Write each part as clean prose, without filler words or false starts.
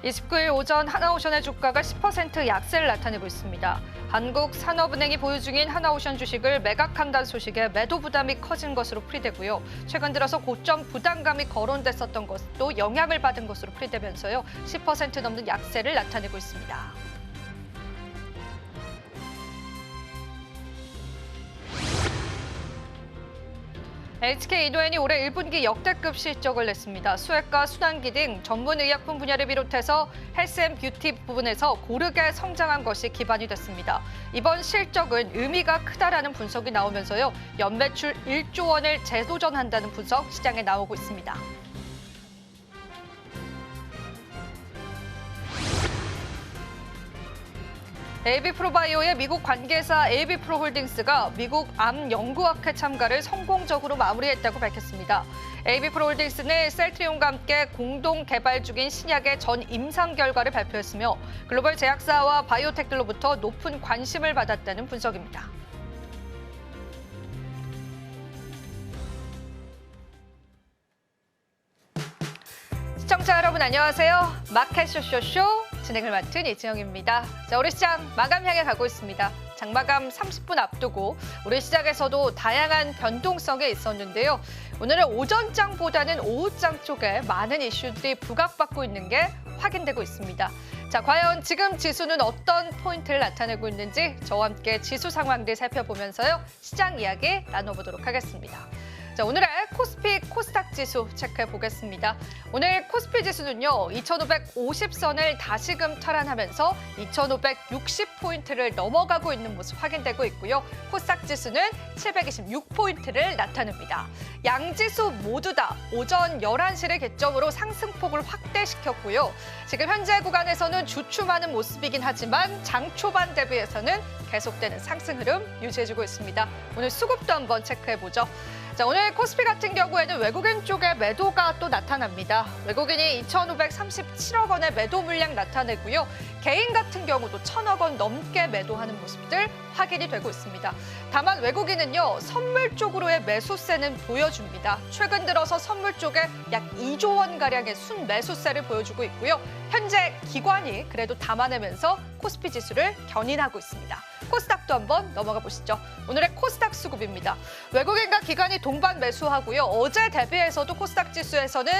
29일 오전 하나오션의 주가가 10% 약세를 나타내고 있습니다. 한국산업은행이 보유 중인 하나오션 주식을 매각한다는 소식에 매도 부담이 커진 것으로 풀이되고요. 최근 들어서 고점 부담감이 거론됐었던 것도 영향을 받은 것으로 풀이되면서요. 10% 넘는 약세를 나타내고 있습니다. HK-이노엔이 올해 1분기 역대급 실적을 냈습니다. 수액과 순환기 등 전문의약품 분야를 비롯해서 헬스앤뷰티 부분에서 고르게 성장한 것이 기반이 됐습니다. 이번 실적은 의미가 크다라는 분석이 나오면서요. 연매출 1조 원을 재도전한다는 분석 시장에 나오고 있습니다. AB프로바이오의 미국 관계사 AB프로홀딩스가 미국 암 연구학회 참가를 성공적으로 마무리했다고 밝혔습니다. AB프로홀딩스는 셀트리온과 함께 공동 개발 중인 신약의 전 임상 결과를 발표했으며 글로벌 제약사와 바이오텍들로부터 높은 관심을 받았다는 분석입니다. 시청자 여러분 안녕하세요. 마켓 쇼쇼쇼 진행을 맡은 이지영입니다. 자, 우리 시장 마감 향해 가고 있습니다. 장마감 30분 앞두고 우리 시장에서도 다양한 변동성이 있었는데요. 오늘은 오전장보다는 오후장 쪽에 많은 이슈들이 부각받고 있는 게 확인되고 있습니다. 자, 과연 지금 지수는 어떤 포인트를 나타내고 있는지 저와 함께 지수 상황들 살펴보면서요. 시장 이야기 나눠보도록 하겠습니다. 자, 오늘의 코스피 코스닥 지수 체크해 보겠습니다. 오늘 코스피 지수는요, 2,550선을 다시금 탈환하면서 2,560포인트를 넘어가고 있는 모습 확인되고 있고요. 코스닥 지수는 726포인트를 나타냅니다. 양지수 모두 다 오전 11시를 개점으로 상승폭을 확대시켰고요. 지금 현재 구간에서는 주춤하는 모습이긴 하지만 장 초반 대비해서는 계속되는 상승 흐름 유지해주고 있습니다. 오늘 수급도 한번 체크해보죠. 자, 오늘 코스피 같은 경우에는 외국인 쪽에 매도가 또 나타납니다. 외국인이 2,537억 원의 매도 물량 나타내고요. 개인 같은 경우도 1,000억 원 넘게 매도하는 모습들 확인이 되고 있습니다. 다만 외국인은요, 선물 쪽으로의 매수세는 보여줍니다. 최근 들어서 선물 쪽에 약 2조 원가량의 순매수세를 보여주고 있고요. 현재 기관이 그래도 담아내면서 코스피 지수를 견인하고 있습니다. 코스닥도 한번 넘어가 보시죠. 오늘의 코스닥 수급입니다. 외국인과 기관이 동반 매수하고요. 어제 대비해서도 코스닥 지수에서는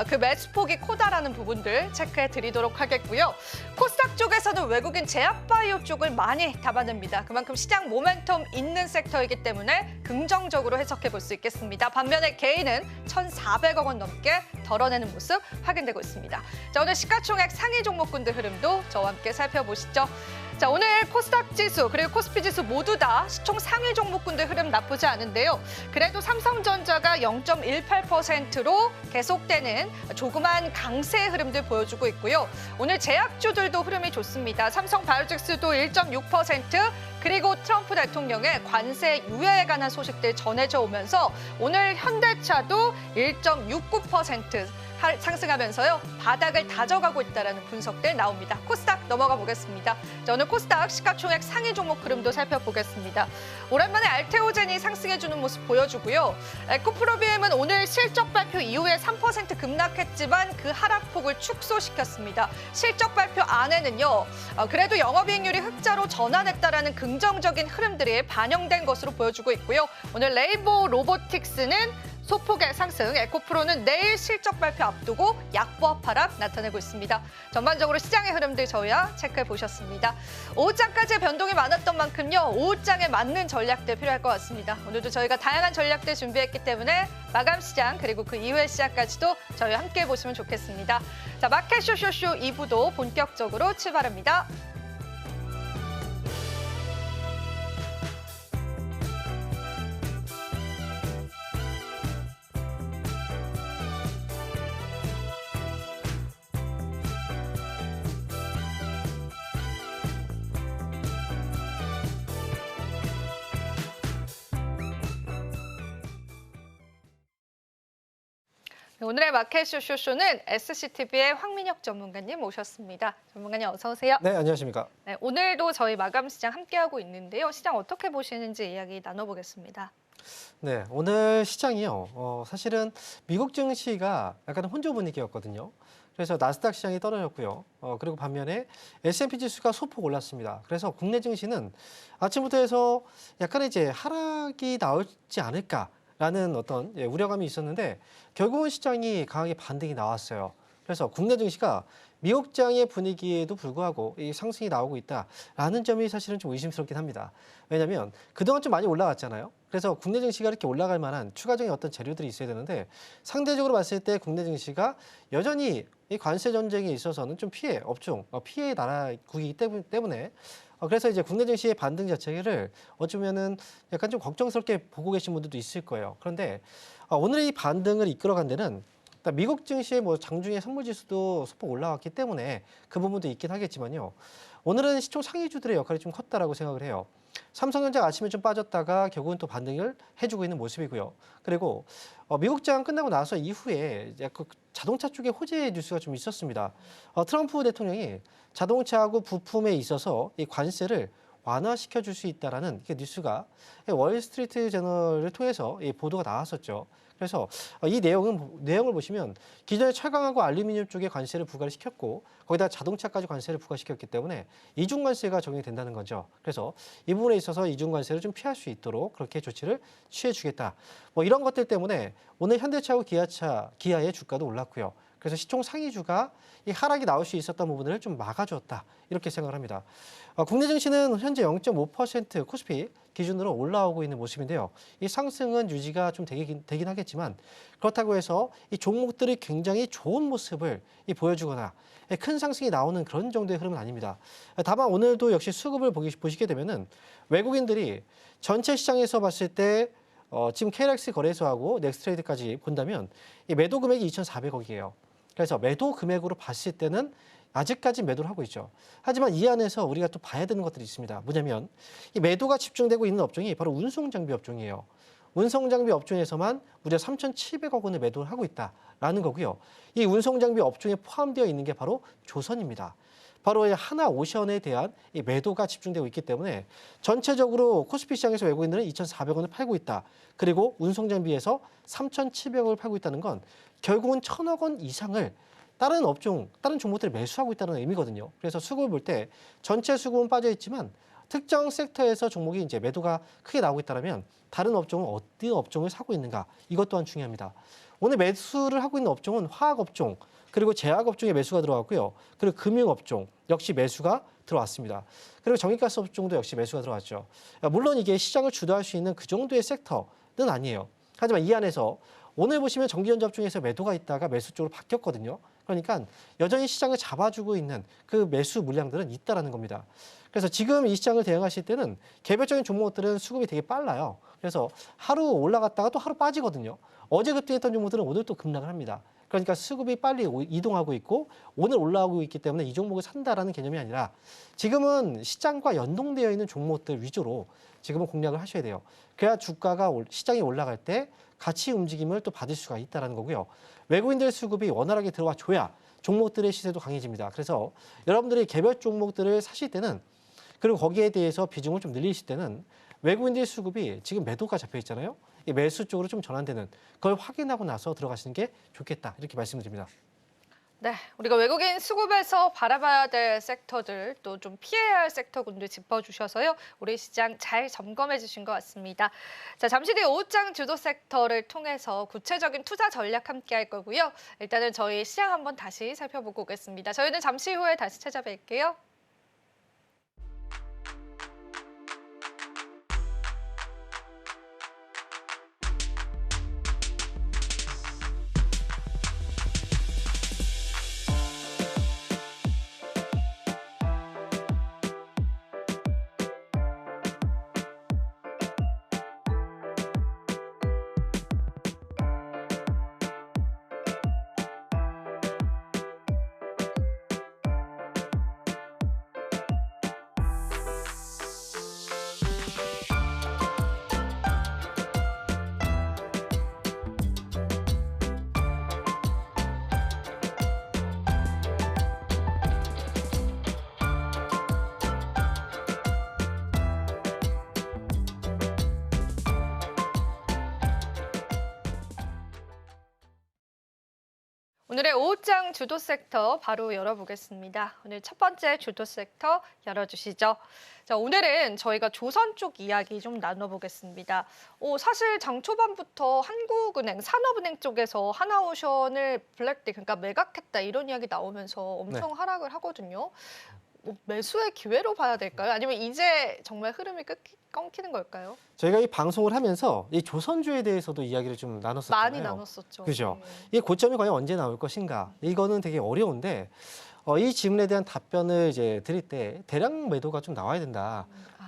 그 매수폭이 커다라는 부분들 체크해 드리도록 하겠고요. 코스닥 쪽에서는 외국인 제약바이오 쪽을 많이 담아냅니다. 그만큼 시장 모멘텀 있는 섹터이기 때문에 긍정적으로 해석해 볼 수 있겠습니다. 반면에 개인은 1,400억 원 넘게 덜어내는 모습 확인되고 있습니다. 자, 오늘 시가총액 상위 종목군들 흐름도 저와 함께 살펴보시죠. 자, 오늘 코스닥 지수 그리고 코스피 지수 모두 다 시총 상위 종목군들 흐름 나쁘지 않은데요. 그래도 삼성전자가 0.18%로 계속되는 조그만 강세 흐름들 보여주고 있고요. 오늘 제약주들도 흐름이 좋습니다. 삼성바이오틱스도 1.6%, 그리고 트럼프 대통령의 관세 유예에 관한 소식들 전해져 오면서 오늘 현대차도 1.69% 상승하면서요. 바닥을 다져가고 있다는 분석들 나옵니다. 코스닥 넘어가 보겠습니다. 자, 오늘 코스닥 시가총액 상위 종목 흐름도 살펴보겠습니다. 오랜만에 알테오젠이 상승해주는 모습 보여주고요. 에코프로비엠은 오늘 실적 발표 이후에 3% 급락했지만 그 하락폭을 축소시켰습니다. 실적 발표 안에는요. 그래도 영업이익률이 흑자로 전환했다라는 긍정적인 흐름들이 반영된 것으로 보여주고 있고요. 오늘 레인보우 로보틱스는 소폭의 상승, 에코프로는 내일 실적 발표 앞두고 약보합 하락 나타내고 있습니다. 전반적으로 시장의 흐름들 저희와 체크해 보셨습니다. 오후장까지 변동이 많았던 만큼요. 오후장에 맞는 전략들 필요할 것 같습니다. 오늘도 저희가 다양한 전략들 준비했기 때문에 마감 시장 그리고 그 이후의 시작까지도 저희와 함께 보시면 좋겠습니다. 자, 마켓 쇼쇼쇼 2부도 본격적으로 출발합니다. 오늘의 마켓 쇼쇼쇼는 SCTV의 황민혁 전문가님 모셨습니다. 전문가님 어서 오세요. 네, 안녕하십니까. 네, 오늘도 저희 마감 시장 함께하고 있는데요. 시장 어떻게 보시는지 이야기 나눠보겠습니다. 네, 오늘 시장이요. 사실은 미국 증시가 약간 혼조 분위기였거든요. 그래서 나스닥 시장이 떨어졌고요. 그리고 반면에 S&P 지수가 소폭 올랐습니다. 그래서 국내 증시는 아침부터 해서 약간의 이제 하락이 나올지 않을까라는 어떤 우려감이 있었는데 결국은 시장이 강하게 반등이 나왔어요. 그래서 국내 증시가 미국장의 분위기에도 불구하고 이 상승이 나오고 있다라는 점이 사실은 좀 의심스럽긴 합니다. 왜냐하면 그동안 좀 많이 올라갔잖아요. 그래서 국내 증시가 이렇게 올라갈 만한 추가적인 어떤 재료들이 있어야 되는데 상대적으로 봤을 때 국내 증시가 여전히 이 관세 전쟁에 있어서는 좀 피해 업종, 피해 나라국이기 때문에 그래서 이제 국내 증시의 반등 자체를 어쩌면은 약간 좀 걱정스럽게 보고 계신 분들도 있을 거예요. 그런데 오늘의 이 반등을 이끌어간 데는 미국 증시의 뭐 장중에 선물 지수도 소폭 올라왔기 때문에 그 부분도 있긴 하겠지만요. 오늘은 시총 상위주들의 역할이 좀 컸다라고 생각을 해요. 삼성전자 아침에 좀 빠졌다가 결국은 또 반등을 해주고 있는 모습이고요. 그리고 미국장 끝나고 나서 이후에 그 자동차 쪽에 호재 뉴스가 좀 있었습니다. 트럼프 대통령이 자동차하고 부품에 있어서 이 관세를 완화시켜 줄 수 있다라는 뉴스가 월스트리트 저널을 통해서 보도가 나왔었죠. 그래서 이 내용을 보시면 기존에 철강하고 알루미늄 쪽에 관세를 부과를 시켰고 거기다 자동차까지 관세를 부과시켰기 때문에 이중 관세가 적용이 된다는 거죠. 그래서 이 부분에 있어서 이중 관세를 좀 피할 수 있도록 그렇게 조치를 취해주겠다. 뭐 이런 것들 때문에 오늘 현대차하고 기아의 주가도 올랐고요. 그래서 시총 상위주가 이 하락이 나올 수 있었던 부분을 좀 막아주었다. 이렇게 생각을 합니다. 국내 증시는 현재 0.5% 코스피 기준으로 올라오고 있는 모습인데요. 이 상승은 유지가 좀 되긴 하겠지만 그렇다고 해서 이 종목들이 굉장히 좋은 모습을 보여주거나 큰 상승이 나오는 그런 정도의 흐름은 아닙니다. 다만 오늘도 역시 수급을 보시게 되면은 외국인들이 전체 시장에서 봤을 때 지금 KLX 거래소하고 넥스트레이드까지 본다면 이 매도 금액이 2,400억이에요. 그래서 매도 금액으로 봤을 때는 아직까지 매도를 하고 있죠. 하지만 이 안에서 우리가 또 봐야 되는 것들이 있습니다. 뭐냐면 이 매도가 집중되고 있는 업종이 바로 운송장비 업종이에요. 운송장비 업종에서만 무려 3,700억 원을 매도를 하고 있다라는 거고요. 이 운송장비 업종에 포함되어 있는 게 바로 조선입니다. 바로 하나오션에 대한 이 매도가 집중되고 있기 때문에 전체적으로 코스피 시장에서 외국인들은 2,400원을 팔고 있다. 그리고 운송장비에서 3,700원을 팔고 있다는 건 결국은 1,000억 원 이상을 다른 종목들이 매수하고 있다는 의미거든요. 그래서 수급을 볼 때 전체 수급은 빠져 있지만 특정 섹터에서 종목이 이제 매도가 크게 나오고 있다면 다른 업종은 어떤 업종을 사고 있는가 이것 또한 중요합니다. 오늘 매수를 하고 있는 업종은 화학업종 그리고 제약업종에 매수가 들어왔고요. 그리고 금융업종 역시 매수가 들어왔습니다. 그리고 전기가스 업종도 역시 매수가 들어왔죠. 물론 이게 시장을 주도할 수 있는 그 정도의 섹터는 아니에요. 하지만 이 안에서 오늘 보시면 전기전자 업종에서 매도가 있다가 매수 쪽으로 바뀌었거든요. 그러니까 여전히 시장을 잡아주고 있는 그 매수 물량들은 있다라는 겁니다. 그래서 지금 이 시장을 대응하실 때는 개별적인 종목들은 수급이 되게 빨라요. 그래서 하루 올라갔다가 또 하루 빠지거든요. 어제 급등했던 종목들은 오늘 또 급락을 합니다. 그러니까 수급이 빨리 이동하고 있고 오늘 올라오고 있기 때문에 이 종목을 산다라는 개념이 아니라 지금은 시장과 연동되어 있는 종목들 위주로 지금은 공략을 하셔야 돼요. 그래야 시장이 올라갈 때 같이 움직임을 또 받을 수가 있다는 거고요. 외국인들 수급이 원활하게 들어와 줘야 종목들의 시세도 강해집니다. 그래서 여러분들이 개별 종목들을 사실 때는 그리고 거기에 대해서 비중을 좀 늘리실 때는 외국인들 수급이 지금 매도가 잡혀 있잖아요. 이 매수 쪽으로 좀 전환되는 그걸 확인하고 나서 들어가시는 게 좋겠다. 이렇게 말씀드립니다. 네, 우리가 외국인 수급에서 바라봐야 될 섹터들 또 좀 피해야 할 섹터군들 짚어주셔서요. 우리 시장 잘 점검해 주신 것 같습니다. 자, 잠시 뒤에 오후장 주도 섹터를 통해서 구체적인 투자 전략 함께 할 거고요. 일단은 저희 시장 한번 다시 살펴보고 오겠습니다. 저희는 잠시 후에 다시 찾아뵐게요. 오늘의 오후장 주도 섹터 바로 열어보겠습니다. 오늘 첫 번째 주도 섹터 열어주시죠. 자, 오늘은 저희가 조선 쪽 이야기 좀 나눠보겠습니다. 사실 장 초반부터 한국은행, 산업은행 쪽에서 하나오션을 블랙디, 그러니까 매각했다 이런 이야기 나오면서 엄청 하락을 하거든요. 매수의 기회로 봐야 될까요? 아니면 이제 정말 흐름이 끊기는 걸까요? 저희가 이 방송을 하면서 이 조선주에 대해서도 이야기를 좀 나눴었잖아요. 많이 나눴었죠. 그죠? 네. 이 고점이 과연 언제 나올 것인가? 이거는 되게 어려운데 이 질문에 대한 답변을 이제 드릴 때 대량 매도가 좀 나와야 된다.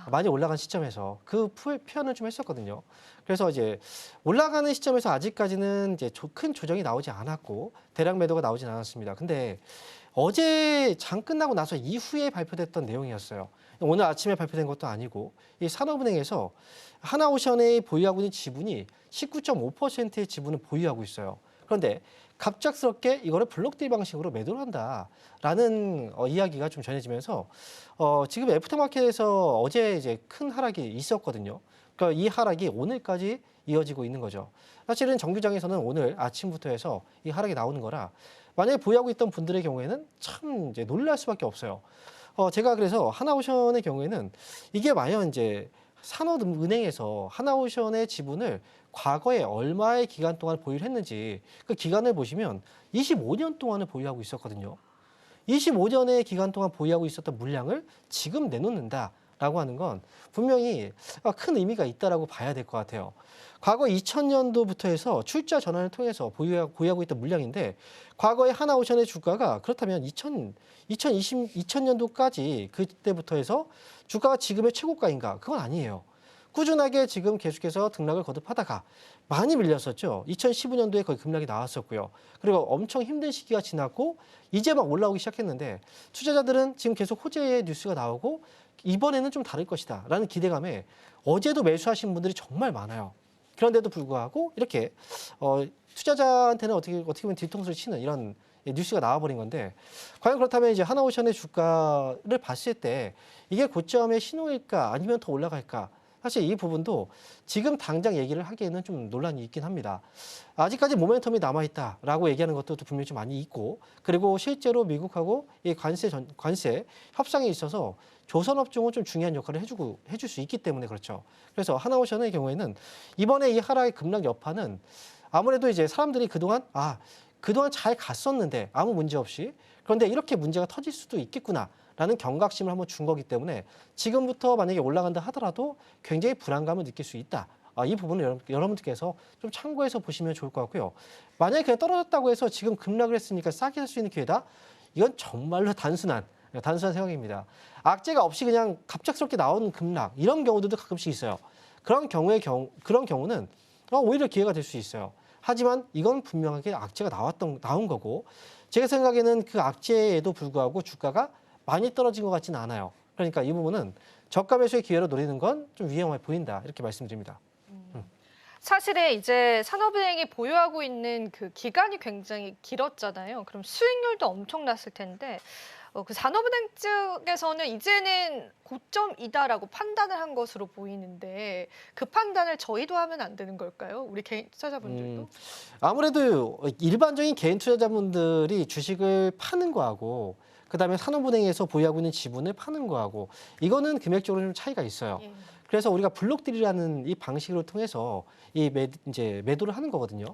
많이 올라간 시점에서 그 표현을 좀 했었거든요. 그래서 이제 올라가는 시점에서 아직까지는 이제 큰 조정이 나오지 않았고 대량 매도가 나오진 않았습니다. 근데 어제 장 끝나고 나서 이후에 발표됐던 내용이었어요. 오늘 아침에 발표된 것도 아니고 이 산업은행에서 하나오션의 보유하고 있는 지분이 19.5%의 지분을 보유하고 있어요. 그런데 갑작스럽게 이거를 블록딜 방식으로 매도를 한다라는 이야기가 좀 전해지면서 지금 애프터마켓에서 어제 이제 큰 하락이 있었거든요. 그러니까 이 하락이 오늘까지 이어지고 있는 거죠. 사실은 정규장에서는 오늘 아침부터 해서 이 하락이 나오는 거라 만약에 보유하고 있던 분들의 경우에는 참 이제 놀랄 수밖에 없어요. 제가 그래서 하나오션의 경우에는 이게 만약 이제 산업은행에서 하나오션의 지분을 과거에 얼마의 기간 동안 보유를 했는지 그 기간을 보시면 25년 동안을 보유하고 있었거든요. 25년의 기간 동안 보유하고 있었던 물량을 지금 내놓는다라고 하는 건 분명히 큰 의미가 있다라고 봐야 될 것 같아요. 과거 2000년도부터 해서 출자 전환을 통해서 보유하고 있던 물량인데 과거의 하나오션의 주가가 그렇다면 2020년도까지 그때부터 해서 주가가 지금의 최고가인가? 그건 아니에요. 꾸준하게 지금 계속해서 등락을 거듭하다가 많이 밀렸었죠. 2015년도에 거의 급락이 나왔었고요. 그리고 엄청 힘든 시기가 지났고 이제 막 올라오기 시작했는데 투자자들은 지금 계속 호재의 뉴스가 나오고 이번에는 좀 다를 것이다 라는 기대감에 어제도 매수하신 분들이 정말 많아요. 그런데도 불구하고 이렇게 투자자한테는 어떻게 보면 뒤통수를 치는 이런 뉴스가 나와버린 건데 과연 그렇다면 이제 하나오션의 주가를 봤을 때 이게 고점의 신호일까 아니면 더 올라갈까? 사실 이 부분도 지금 당장 얘기를 하기에는 좀 논란이 있긴 합니다. 아직까지 모멘텀이 남아있다라고 얘기하는 것도 분명히 좀 많이 있고 그리고 실제로 미국하고 이 관세 협상에 있어서 조선업종은 좀 중요한 역할을 해줄 수 있기 때문에 그렇죠. 그래서 하나오션의 경우에는 이번에 이 하락의 급락 여파는 아무래도 이제 사람들이 그동안 잘 갔었는데 아무 문제 없이 그런데 이렇게 문제가 터질 수도 있겠구나라는 경각심을 한번 준 거기 때문에 지금부터 만약에 올라간다 하더라도 굉장히 불안감을 느낄 수 있다. 이 부분을 여러분들께서 좀 참고해서 보시면 좋을 것 같고요. 만약에 그냥 떨어졌다고 해서 지금 급락을 했으니까 싸게 살 수 있는 기회다? 이건 정말로 단순한 생각입니다. 악재가 없이 그냥 갑작스럽게 나오는 급락 이런 경우들도 가끔씩 있어요. 그런 경우는 오히려 기회가 될 수 있어요. 하지만 이건 분명하게 악재가 나온 거고 제 생각에는 그 악재에도 불구하고 주가가 많이 떨어진 것 같지는 않아요. 그러니까 이 부분은 저가 매수의 기회로 노리는 건 좀 위험해 보인다 이렇게 말씀드립니다. 사실은 이제 산업은행이 보유하고 있는 그 기간이 굉장히 길었잖아요. 그럼 수익률도 엄청났을 텐데 그 산업은행 측에서는 이제는 고점이다라고 판단을 한 것으로 보이는데 그 판단을 저희도 하면 안 되는 걸까요? 우리 개인 투자자분들도? 아무래도 일반적인 개인 투자자분들이 주식을 파는 거하고 그다음에 산업은행에서 보유하고 있는 지분을 파는 거하고 이거는 금액적으로 좀 차이가 있어요. 예. 그래서 우리가 블록딜이라는 이 방식을 통해서 이제 매도를 하는 거거든요.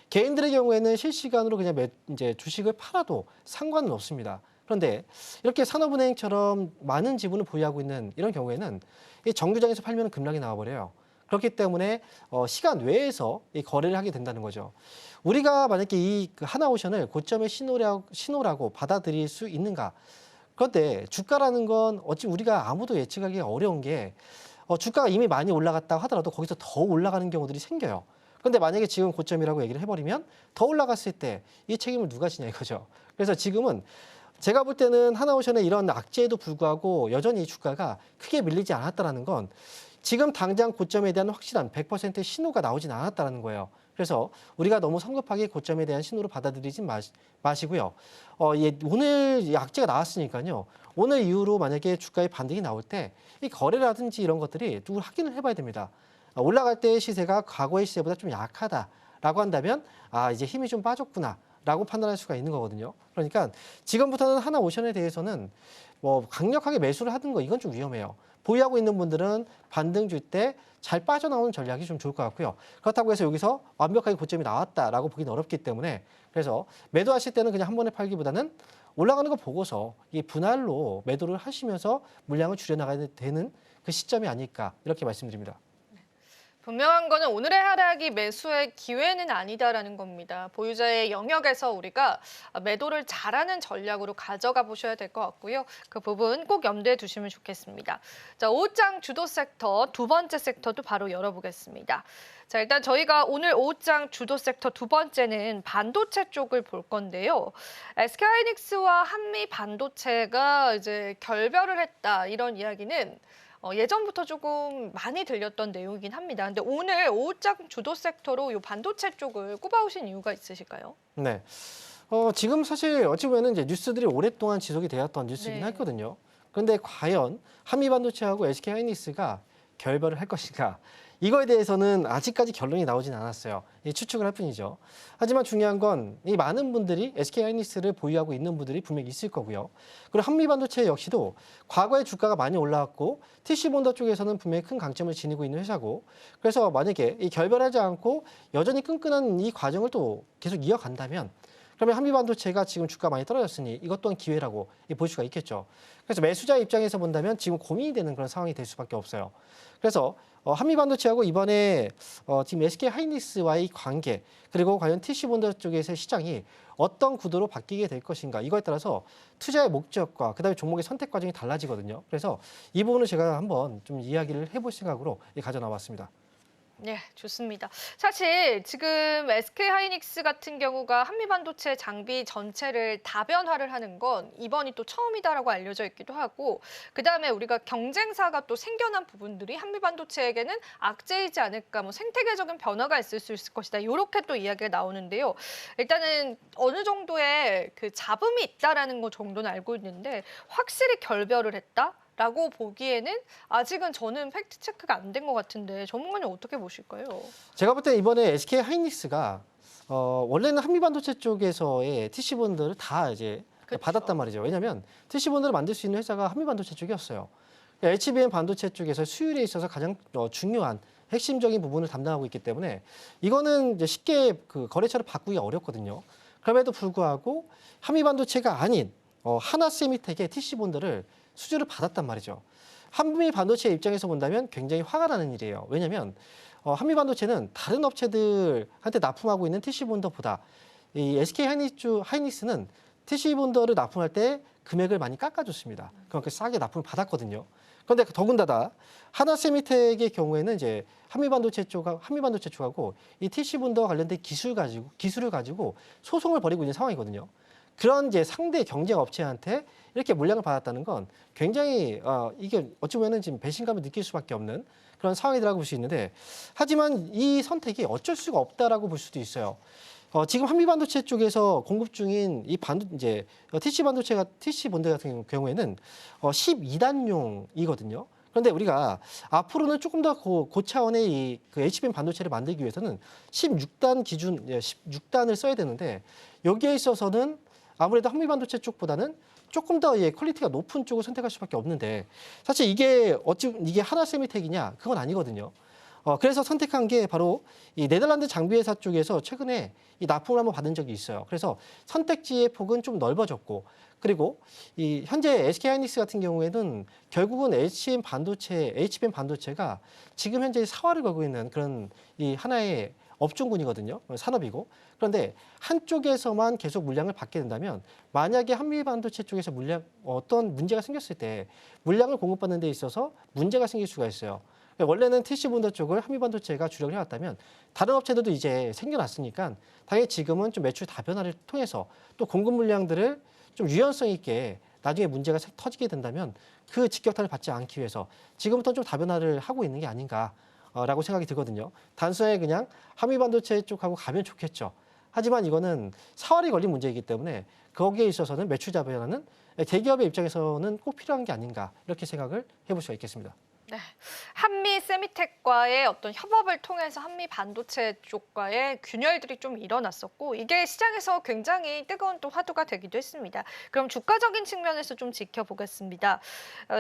개인들의 경우에는 실시간으로 그냥 이제 주식을 팔아도 상관은 없습니다. 그런데 이렇게 산업은행처럼 많은 지분을 보유하고 있는 이런 경우에는 이 정규장에서 팔면 급락이 나와버려요. 그렇기 때문에 시간 외에서 이 거래를 하게 된다는 거죠. 우리가 만약에 이 하나오션을 고점의 신호라고 받아들일 수 있는가? 그런데 주가라는 건 어찌 우리가 아무도 예측하기 어려운 게 주가가 이미 많이 올라갔다고 하더라도 거기서 더 올라가는 경우들이 생겨요. 그런데 만약에 지금 고점이라고 얘기를 해버리면 더 올라갔을 때 이 책임을 누가 지냐 이거죠. 그래서 지금은 제가 볼 때는 하나오션의 이런 악재에도 불구하고 여전히 주가가 크게 밀리지 않았다는 건 지금 당장 고점에 대한 확실한 100%의 신호가 나오진 않았다는 거예요. 그래서 우리가 너무 성급하게 고점에 대한 신호로 받아들이지 마시고요. 오늘 악재가 나왔으니까요. 오늘 이후로 만약에 주가의 반등이 나올 때 이 거래라든지 이런 것들이 누구 확인을 해봐야 됩니다. 올라갈 때의 시세가 과거의 시세보다 좀 약하다라고 한다면 이제 힘이 좀 빠졌구나. 라고 판단할 수가 있는 거거든요. 그러니까 지금부터는 하나오션에 대해서는 뭐 강력하게 매수를 하는 거 이건 좀 위험해요. 보유하고 있는 분들은 반등 줄 때 잘 빠져나오는 전략이 좀 좋을 것 같고요. 그렇다고 해서 여기서 완벽하게 고점이 나왔다라고 보기는 어렵기 때문에 그래서 매도하실 때는 그냥 한 번에 팔기보다는 올라가는 거 보고서 이 분할로 매도를 하시면서 물량을 줄여나가야 되는 그 시점이 아닐까 이렇게 말씀드립니다. 분명한 거는 오늘의 하락이 매수의 기회는 아니다라는 겁니다. 보유자의 영역에서 우리가 매도를 잘하는 전략으로 가져가 보셔야 될 것 같고요. 그 부분 꼭 염두에 두시면 좋겠습니다. 자, 5장 주도 섹터 두 번째 섹터도 바로 열어보겠습니다. 자, 일단 저희가 오늘 5장 주도 섹터 두 번째는 반도체 쪽을 볼 건데요. SK하이닉스와 한미 반도체가 이제 결별을 했다 이런 이야기는 예전부터 조금 많이 들렸던 내용이긴 합니다. 근데 오늘 5장 주도 섹터로 이 반도체 쪽을 꼽아오신 이유가 있으실까요? 네. 지금 사실 어찌 보면 이제 뉴스들이 오랫동안 지속이 되었던 뉴스이긴 네. 했거든요. 그런데 과연 한미 반도체하고 SK 하이닉스가 결별을 할 것인가? 이거에 대해서는 아직까지 결론이 나오진 않았어요. 추측을 할 뿐이죠. 하지만 중요한 건 이 많은 분들이 SK 하이닉스를 보유하고 있는 분들이 분명히 있을 거고요. 그리고 한미 반도체 역시도 과거에 주가가 많이 올라왔고 TC본더 쪽에서는 분명히 큰 강점을 지니고 있는 회사고 그래서 만약에 이 결별하지 않고 여전히 끈끈한 이 과정을 또 계속 이어간다면 그러면 한미 반도체가 지금 주가 많이 떨어졌으니 이것 또한 기회라고 볼 수가 있겠죠. 그래서 매수자 입장에서 본다면 지금 고민이 되는 그런 상황이 될 수밖에 없어요. 그래서 한미 반도체하고 이번에 지금 SK 하이닉스와의 관계 그리고 과연 TC본더 쪽에서의 시장이 어떤 구도로 바뀌게 될 것인가 이거에 따라서 투자의 목적과 그다음에 종목의 선택 과정이 달라지거든요. 그래서 이 부분을 제가 한번 좀 이야기를 해볼 생각으로 가져나왔습니다. 네, 좋습니다. 사실 지금 SK하이닉스 같은 경우가 한미반도체 장비 전체를 다변화를 하는 건 이번이 또 처음이다라고 알려져 있기도 하고 그다음에 우리가 경쟁사가 또 생겨난 부분들이 한미반도체에게는 악재이지 않을까 뭐 생태계적인 변화가 있을 수 있을 것이다. 이렇게 또 이야기가 나오는데요. 일단은 어느 정도의 그 잡음이 있다라는 거 정도는 알고 있는데 확실히 결별을 했다? 라고 보기에는 아직은 저는 팩트 체크가 안 된 것 같은데 전문가님 어떻게 보실까요? 제가 볼 때 이번에 SK 하이닉스가 원래는 한미 반도체 쪽에서의 TC본들을 다 이제 그쵸. 받았단 말이죠. 왜냐하면 TC본들을 만들 수 있는 회사가 한미 반도체 쪽이었어요. HBM 반도체 쪽에서 수율에 있어서 가장 중요한 핵심적인 부분을 담당하고 있기 때문에 이거는 이제 쉽게 그 거래처를 바꾸기가 어렵거든요. 그럼에도 불구하고 한미 반도체가 아닌 하나세미텍의 TC본들을 수주를 받았단 말이죠. 한미 반도체 입장에서 본다면 굉장히 화가 나는 일이에요. 왜냐하면 한미 반도체는 다른 업체들한테 납품하고 있는 TC본더보다 이 SK 하이닉스는 TC본더를 납품할 때 금액을 많이 깎아줬습니다. 그만큼 싸게 납품을 받았거든요. 그런데 더군다나 하나세미텍의 경우에는 이제 한미 반도체 쪽하고 이 TC본더와 관련된 기술을 가지고 소송을 벌이고 있는 상황이거든요. 그런 이제 상대 경쟁 업체한테 이렇게 물량을 받았다는 건 굉장히 이게 어찌 보면은 지금 배신감을 느낄 수밖에 없는 그런 상황이라고 볼 수 있는데 하지만 이 선택이 어쩔 수가 없다라고 볼 수도 있어요. 지금 한미 반도체 쪽에서 공급 중인 이 TC 본드 같은 경우에는 12단용이거든요. 그런데 우리가 앞으로는 조금 더 고차원의 그 HBM 반도체를 만들기 위해서는 16단을 써야 되는데 여기에 있어서는 아무래도 한미 반도체 쪽보다는 조금 더 퀄리티가 높은 쪽을 선택할 수밖에 없는데 사실 이게 하나세미텍이냐 그건 아니거든요. 그래서 선택한 게 바로 이 네덜란드 장비 회사 쪽에서 최근에 이 납품을 한번 받은 적이 있어요. 그래서 선택지의 폭은 좀 넓어졌고 그리고 이 현재 SK 하이닉스 같은 경우에는 결국은 HBM 반도체가 지금 현재 사활을 걸고 있는 그런 이 하나의 업종군이거든요. 산업이고. 그런데 한쪽에서만 계속 물량을 받게 된다면 만약에 한미 반도체 쪽에서 어떤 문제가 생겼을 때 물량을 공급받는 데 있어서 문제가 생길 수가 있어요. 원래는 TC본더 쪽을 한미 반도체가 주력을 해왔다면 다른 업체들도 이제 생겨났으니까 당연히 지금은 좀 매출 다변화를 통해서 또 공급 물량들을 좀 유연성 있게 나중에 문제가 터지게 된다면 그 직격탄을 받지 않기 위해서 지금부터 좀 다변화를 하고 있는 게 아닌가라고 생각이 들거든요. 단순하게 그냥 한미 반도체 쪽하고 가면 좋겠죠. 하지만 이거는 사활이 걸린 문제이기 때문에 거기에 있어서는 매출 다변화는 대기업의 입장에서는 꼭 필요한 게 아닌가 이렇게 생각을 해볼 수가 있겠습니다. 네. 한미 세미텍과의 어떤 협업을 통해서 한미 반도체 쪽과의 균열들이 좀 일어났었고 이게 시장에서 굉장히 뜨거운 또 화두가 되기도 했습니다. 그럼 주가적인 측면에서 좀 지켜보겠습니다.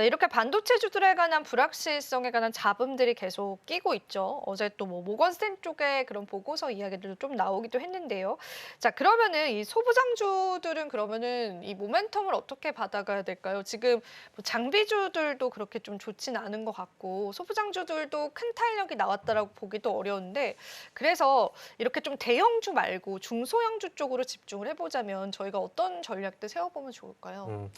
이렇게 반도체주들에 관한 불확실성에 관한 잡음들이 계속 끼고 있죠. 어제 또 뭐 모건스탠 쪽에 그런 보고서 이야기들도 좀 나오기도 했는데요. 자, 그러면은 이 소부장주들은 그러면은 이 모멘텀을 어떻게 받아가야 될까요? 지금 뭐 장비주들도 그렇게 좀 좋진 않은 것 같고 소부장주들도 큰 탄력이 나왔다라고 보기도 어려운데 그래서 이렇게 좀 대형주 말고 중소형주 쪽으로 집중을 해보자면 저희가 어떤 전략들 세워보면 좋을까요?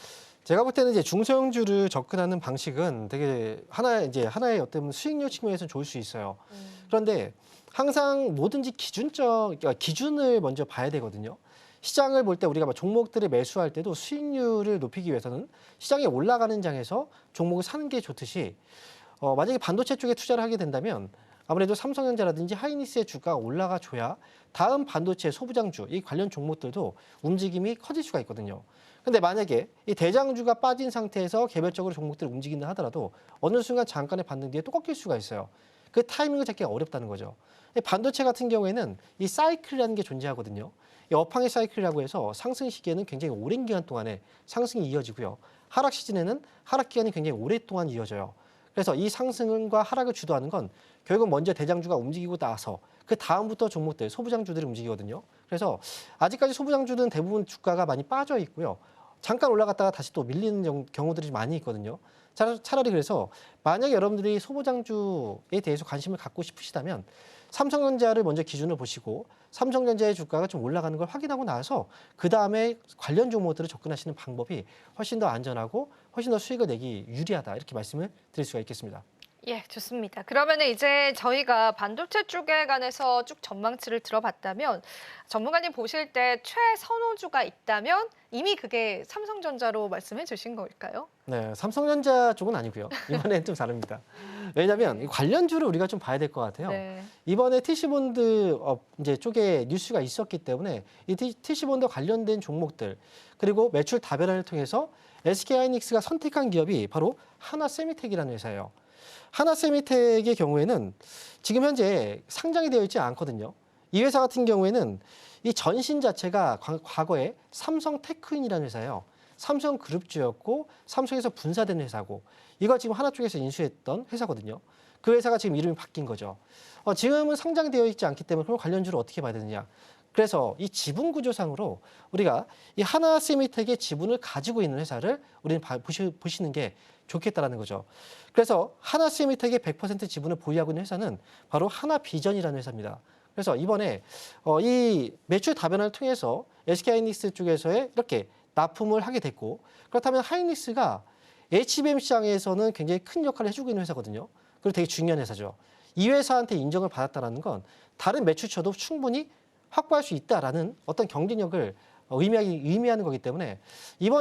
제가 볼 때는 이제 중소형주를 접근하는 방식은 되게 하나의 어떤 수익률 측면에서 좋을 수 있어요. 그런데 항상 뭐든지 그러니까 기준을 먼저 봐야 되거든요. 시장을 볼 때 우리가 막 종목들을 매수할 때도 수익률을 높이기 위해서는 시장이 올라가는 장에서 종목을 사는 게 좋듯이 만약에 반도체 쪽에 투자를 하게 된다면 아무래도 삼성전자라든지 하이닉스의 주가가 올라가줘야 다음 반도체 소부장주 이 관련 종목들도 움직임이 커질 수가 있거든요. 근데 만약에 이 대장주가 빠진 상태에서 개별적으로 종목들이 움직인다 하더라도 어느 순간 잠깐의 반등 뒤에 또 꺾일 수가 있어요. 그 타이밍을 잡기가 어렵다는 거죠. 반도체 같은 경우에는 이 사이클이라는 게 존재하거든요. 이 업황의 사이클이라고 해서 상승 시기에는 굉장히 오랜 기간 동안에 상승이 이어지고요. 하락 시즌에는 하락 기간이 굉장히 오랫동안 이어져요. 그래서 이 상승과 하락을 주도하는 건 결국 먼저 대장주가 움직이고 나서 그 다음부터 종목들, 소부장주들이 움직이거든요. 그래서 아직까지 소부장주들은 대부분 주가가 많이 빠져 있고요. 잠깐 올라갔다가 다시 또 밀리는 경우들이 많이 있거든요. 차라리 그래서 만약에 여러분들이 소부장주에 대해서 관심을 갖고 싶으시다면 삼성전자를 먼저 기준으로 보시고 삼성전자의 주가가 좀 올라가는 걸 확인하고 나서 그 다음에 관련 종목들을 접근하시는 방법이 훨씬 더 안전하고 훨씬 더 수익을 내기 유리하다 이렇게 말씀을 드릴 수가 있겠습니다. 예, 좋습니다. 그러면은 이제 저희가 반도체 쪽에 관해서 쭉 전망치를 들어봤다면 전문가님 보실 때 최선호주가 있다면 이미 그게 삼성전자로 말씀해 주신 걸까요? 네, 삼성전자 쪽은 아니고요. 이번엔 좀 다릅니다. 왜냐하면 이 관련주를 우리가 좀 봐야 될 것 같아요. 네. 이번에 TC본드 이제 쪽에 뉴스가 있었기 때문에 이 TC본드 관련된 종목들 그리고 매출 다변화를 통해서 SK하이닉스가 선택한 기업이 바로 하나세미텍이라는 회사예요. 하나세미텍의 경우에는 지금 현재 상장이 되어 있지 않거든요. 이 회사 같은 경우에는 이 전신 자체가 과거에 삼성테크인이라는 회사예요. 삼성그룹주였고 삼성에서 분사된 회사고 이거 지금 하나 쪽에서 인수했던 회사거든요. 그 회사가 지금 이름이 바뀐 거죠. 지금은 상장되어 있지 않기 때문에 그럼 관련주를 어떻게 봐야 되느냐. 그래서 이 지분 구조상으로 우리가 이 하나세미텍의 지분을 가지고 있는 회사를 우리는 보시는 게 좋겠다라는 거죠. 그래서 하나세미텍의 100% 지분을 보유하고 있는 회사는 바로 하나비전이라는 회사입니다. 그래서 이번에 이 매출 다변화를 통해서 SK하이닉스 쪽에서의 이렇게 납품을 하게 됐고 그렇다면 하이닉스가 HBM 시장에서는 굉장히 큰 역할을 해주고 있는 회사거든요. 그리고 되게 중요한 회사죠. 이 회사한테 인정을 받았다는 건 다른 매출처도 충분히 확보할 수 있다라는 어떤 경쟁력을 의미하는 거기 때문에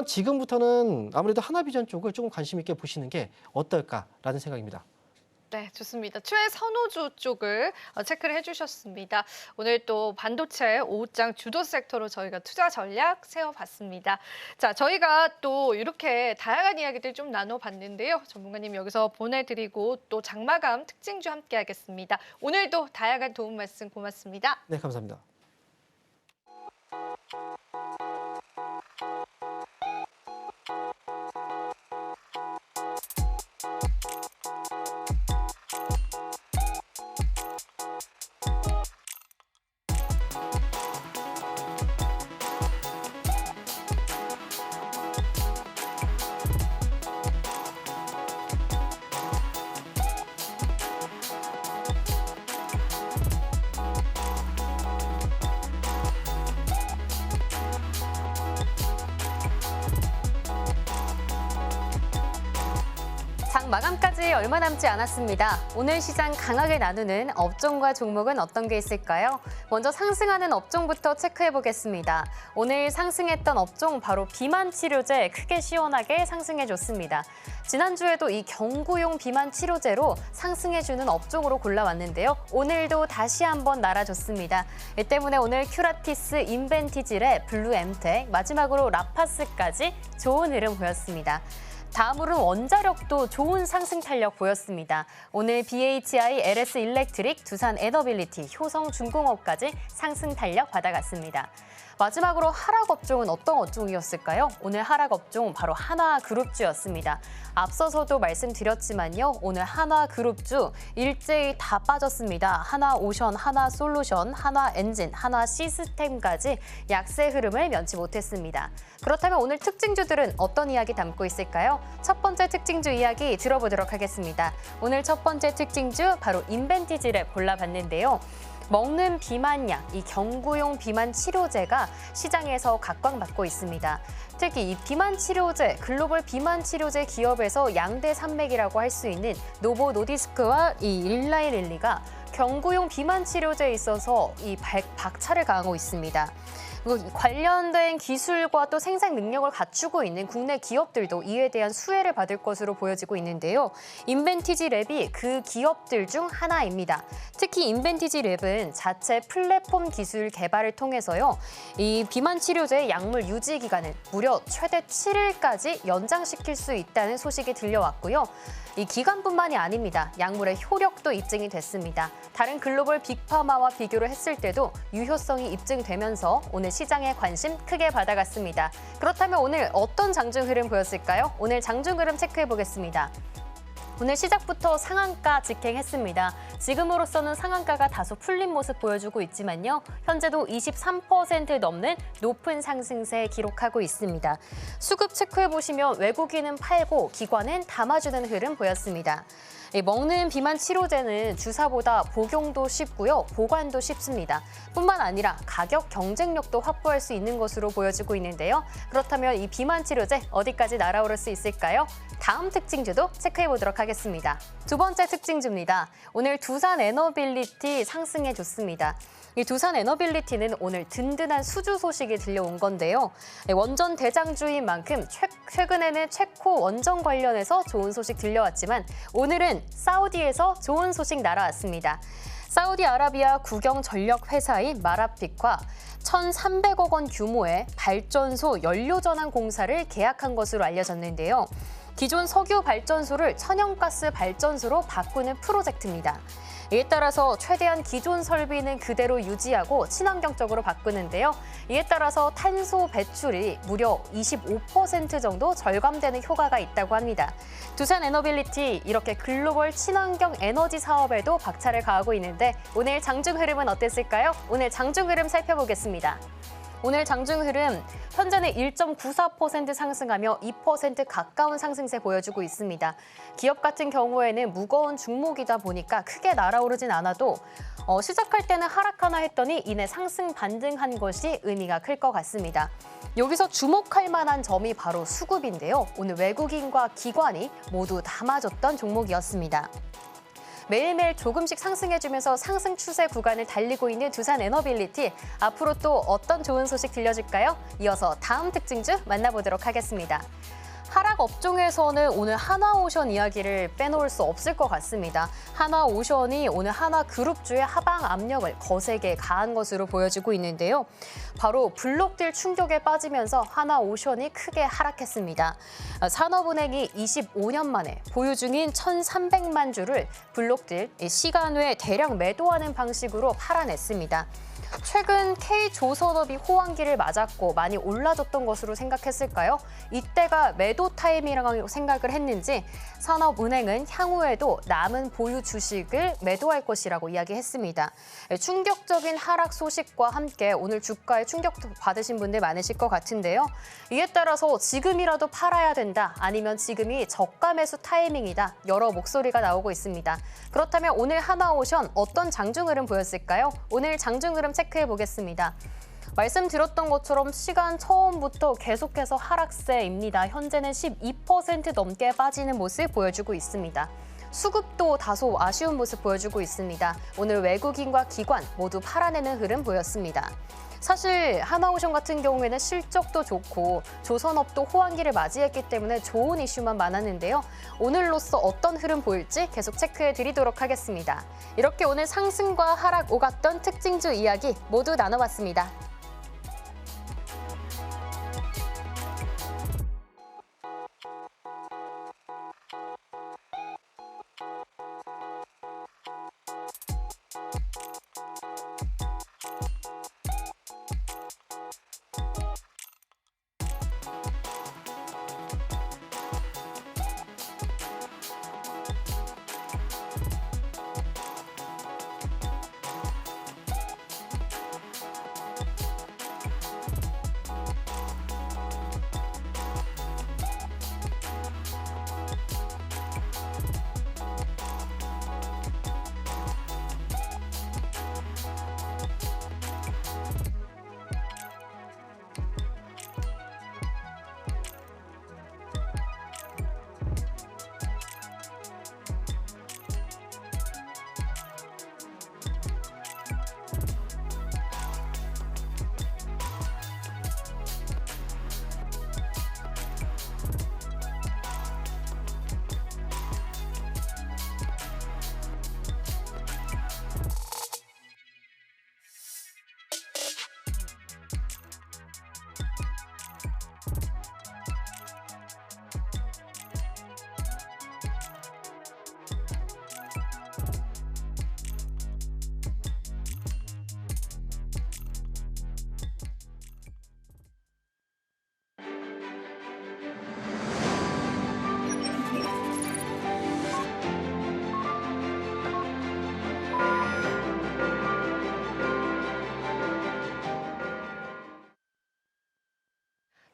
지금부터는 아무래도 하나비전 쪽을 조금 관심 있게 보시는 게 어떨까라는 생각입니다. 네, 좋습니다. 최선호주 쪽을 체크를 해주셨습니다. 오늘 또 반도체 5장 주도 섹터로 저희가 투자 전략 세워봤습니다. 자, 저희가 또 이렇게 다양한 이야기들 좀 나눠봤는데요. 전문가님 여기서 보내드리고 또 장마감 특징주 함께하겠습니다. 오늘도 다양한 도움 말씀 고맙습니다. 네, 감사합니다. 장 마감까지 얼마 남지 않았습니다. 오늘 시장 강하게 나누는 업종과 종목은 어떤 게 있을까요? 먼저 상승하는 업종부터 체크해 보겠습니다. 오늘 상승했던 업종 바로 비만 치료제 크게 시원하게 상승해줬습니다. 지난주에도 이 경구용 비만 치료제로 상승해주는 업종으로 골라왔는데요. 오늘도 다시 한번 날아줬습니다. 이 때문에 오늘 큐라티스, 인벤티질의 블루엠텍, 마지막으로 라파스까지 좋은 흐름 보였습니다. 다음으로는 원자력도 좋은 상승 탄력 보였습니다. 오늘 BHI, LS 일렉트릭, 두산 에너빌리티, 효성중공업까지 상승 탄력 받아갔습니다. 마지막으로 하락 업종은 어떤 업종이었을까요? 오늘 하락 업종 바로 한화그룹주였습니다. 앞서서도 말씀드렸지만요. 오늘 한화그룹주 일제히 다 빠졌습니다. 한화오션, 한화솔루션, 한화엔진, 한화시스템까지 약세 흐름을 면치 못했습니다. 그렇다면 오늘 특징주들은 어떤 이야기 담고 있을까요? 첫 번째 특징주 이야기 들어보도록 하겠습니다. 오늘 첫 번째 특징주 바로 인벤티지를 골라봤는데요. 먹는 비만약, 이 경구용 비만 치료제가 시장에서 각광받고 있습니다. 특히 이 비만 치료제, 글로벌 비만 치료제 기업에서 양대 산맥이라고 할 수 있는 노보 노디스크와 이 일라이릴리가 경구용 비만 치료제에 있어서 이 박차를 가하고 있습니다. 관련된 기술과 또 생산 능력을 갖추고 있는 국내 기업들도 이에 대한 수혜를 받을 것으로 보여지고 있는데요. 인벤티지 랩이 그 기업들 중 하나입니다. 특히 인벤티지 랩은 자체 플랫폼 기술 개발을 통해서요. 이 비만 치료제의 약물 유지 기간을 무려 최대 7일까지 연장시킬 수 있다는 소식이 들려왔고요. 이 기간뿐만이 아닙니다. 약물의 효력도 입증이 됐습니다. 다른 글로벌 빅파마와 비교를 했을 때도 유효성이 입증되면서 오늘 시장의 관심 크게 받아갔습니다. 그렇다면 오늘 어떤 장중 흐름 보였을까요? 오늘 장중 흐름 체크해 보겠습니다. 오늘 시작부터 상한가 직행했습니다. 지금으로서는 상한가가 다소 풀린 모습 보여주고 있지만요. 현재도 23% 넘는 높은 상승세 기록하고 있습니다. 수급 체크해보시면 외국인은 팔고 기관은 담아주는 흐름 보였습니다. 먹는 비만 치료제는 주사보다 복용도 쉽고요. 보관도 쉽습니다. 뿐만 아니라 가격 경쟁력도 확보할 수 있는 것으로 보여지고 있는데요. 그렇다면 이 비만 치료제 어디까지 날아오를 수 있을까요? 다음 특징주도 체크해보도록 하겠습니다. 두 번째 특징주입니다. 오늘 두산 에너빌리티 상승해줬습니다. 이 두산 에너빌리티는 오늘 든든한 수주 소식이 들려온 건데요. 원전 대장주인 만큼 최근에는 체코 원전 관련해서 좋은 소식 들려왔지만 오늘은 사우디에서 좋은 소식 날아왔습니다. 사우디아라비아 국영 전력 회사인 마라픽과 1,300억 원 규모의 발전소 연료 전환 공사를 계약한 것으로 알려졌는데요. 기존 석유 발전소를 천연가스 발전소로 바꾸는 프로젝트입니다. 이에 따라서 최대한 기존 설비는 그대로 유지하고 친환경적으로 바꾸는데요. 이에 따라서 탄소 배출이 무려 25% 정도 절감되는 효과가 있다고 합니다. 두산 에너빌리티 이렇게 글로벌 친환경 에너지 사업에도 박차를 가하고 있는데 오늘 장중 흐름은 어땠을까요? 오늘 장중 흐름 살펴보겠습니다. 오늘 장중 흐름 현재는 1.94% 상승하며 2% 가까운 상승세 보여주고 있습니다. 기업 같은 경우에는 무거운 종목이다 보니까 크게 날아오르진 않아도 시작할 때는 하락하나 했더니 이내 상승 반등한 것이 의미가 클 것 같습니다. 여기서 주목할 만한 점이 바로 수급인데요. 오늘 외국인과 기관이 모두 담아줬던 종목이었습니다. 매일매일 조금씩 상승해주면서 상승 추세 구간을 달리고 있는 두산 에너빌리티. 앞으로 또 어떤 좋은 소식 들려줄까요? 이어서 다음 특징주 만나보도록 하겠습니다. 하락 업종에서는 오늘 한화오션 이야기를 빼놓을 수 없을 것 같습니다. 한화오션이 오늘 한화그룹주의 하방 압력을 거세게 가한 것으로 보여지고 있는데요. 바로 블록딜 충격에 빠지면서 한화오션이 크게 하락했습니다. 산업은행이 25년 만에 보유 중인 1,300만 주를 블록딜 시간 외에 대량 매도하는 방식으로 팔아냈습니다. 최근 K조선업이 호황기를 맞았고 많이 올라졌던 것으로 생각했을까요? 이때가 매도 타임이라고 생각을 했는지 산업은행은 향후에도 남은 보유 주식을 매도할 것이라고 이야기했습니다. 충격적인 하락 소식과 함께 오늘 주가에 충격 받으신 분들 많으실 것 같은데요. 이에 따라서 지금이라도 팔아야 된다, 아니면 지금이 저가 매수 타이밍이다, 여러 목소리가 나오고 있습니다. 그렇다면 오늘 한화오션 어떤 장중 흐름 보였을까요? 오늘 장중 흐름 체크해 보겠습니다. 말씀드렸던 것처럼 시간 처음부터 계속해서 하락세입니다. 현재는 12% 넘게 빠지는 모습 보여주고 있습니다. 수급도 다소 아쉬운 모습 보여주고 있습니다. 오늘 외국인과 기관 모두 팔아내는 흐름 보였습니다. 사실 한화오션 같은 경우에는 실적도 좋고 조선업도 호황기를 맞이했기 때문에 좋은 이슈만 많았는데요. 오늘로써 어떤 흐름 보일지 계속 체크해 드리도록 하겠습니다. 이렇게 오늘 상승과 하락 오갔던 특징주 이야기 모두 나눠봤습니다.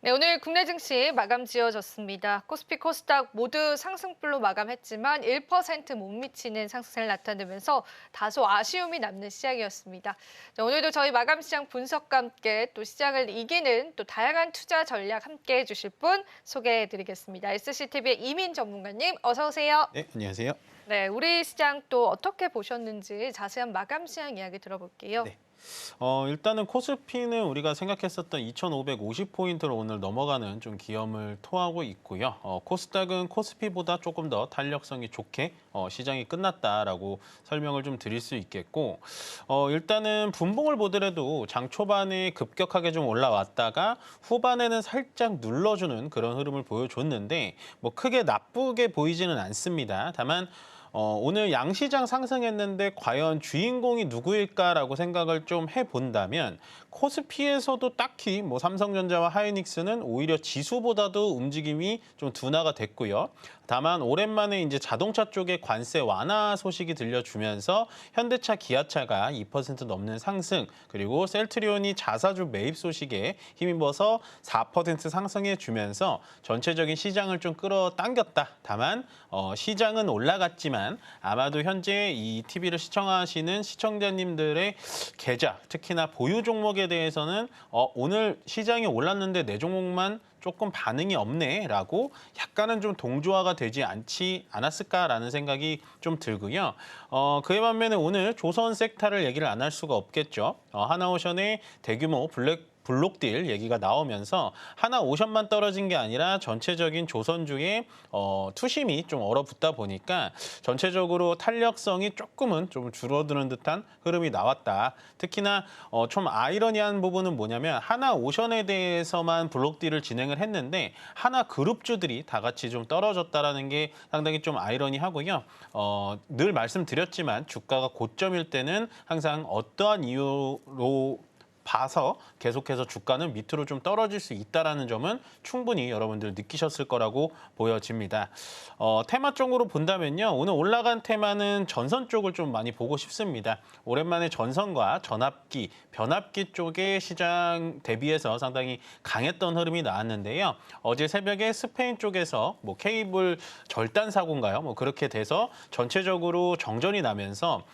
네, 오늘 국내 증시 마감 지어졌습니다. 코스피, 코스닥 모두 상승불로 마감했지만 1% 못 미치는 상승세를 나타내면서 다소 아쉬움이 남는 시장이었습니다. 자, 오늘도 저희 마감 시장 분석과 함께 또 시장을 이기는 또 다양한 투자 전략 함께 해주실 분 소개해드리겠습니다. SCTV의 이민 전문가님 어서 오세요. 네, 안녕하세요. 네, 우리 시장 또 어떻게 보셨는지 자세한 마감 시장 이야기 들어볼게요. 네. 일단은 코스피는 우리가 생각했었던 2,550포인트로 오늘 넘어가는 좀 기염을 토하고 있고요. 코스닥은 코스피보다 조금 더 탄력성이 좋게 시장이 끝났다라고 설명을 좀 드릴 수 있겠고, 일단은 분봉을 보더라도 장 초반에 급격하게 좀 올라왔다가 후반에는 살짝 눌러주는 그런 흐름을 보여줬는데 뭐 크게 나쁘게 보이지는 않습니다. 다만 오늘 양시장 상승했는데 과연 주인공이 누구일까라고 생각을 좀 해본다면 코스피에서도 딱히 뭐 삼성전자와 하이닉스는 오히려 지수보다도 움직임이 좀 둔화가 됐고요. 다만 오랜만에 이제 자동차 쪽에 관세 완화 소식이 들려주면서 현대차, 기아차가 2% 넘는 상승, 그리고 셀트리온이 자사주 매입 소식에 힘입어서 4% 상승해주면서 전체적인 시장을 좀 끌어당겼다. 다만 시장은 올라갔지만 아마도 현재 이 TV를 시청하시는 시청자님들의 계좌, 특히나 보유 종목에 대해서는 오늘 시장이 올랐는데 내 종목만 조금 반응이 없네라고 약간은 좀 동조화가 되지 않았을까라는 생각이 좀 들고요. 그에 반면에 오늘 조선 섹터를 얘기를 안 할 수가 없겠죠. 하나오션의 대규모 블록딜 얘기가 나오면서 하나오션만 떨어진 게 아니라 전체적인 조선주의 투심이 좀 얼어붙다 보니까 전체적으로 탄력성이 조금은 좀 줄어드는 듯한 흐름이 나왔다. 특히나 좀 아이러니한 부분은 뭐냐면 하나오션에 대해서만 블록딜을 진행을 했는데 하나그룹주들이 다 같이 좀 떨어졌다라는 게 상당히 좀 아이러니하고요. 늘 말씀드렸지만 주가가 고점일 때는 항상 어떠한 이유로 봐서 계속해서 주가는 밑으로 좀 떨어질 수 있다는 점은 충분히 여러분들 느끼셨을 거라고 보여집니다. 테마 쪽으로 본다면요. 오늘 올라간 테마는 전선 쪽을 좀 많이 보고 싶습니다. 오랜만에 전선과 전압기, 변압기 쪽의 시장 대비해서 상당히 강했던 흐름이 나왔는데요. 어제 새벽에 스페인 쪽에서 뭐 케이블 절단 사고인가요? 뭐 그렇게 돼서 전체적으로 정전이 나면서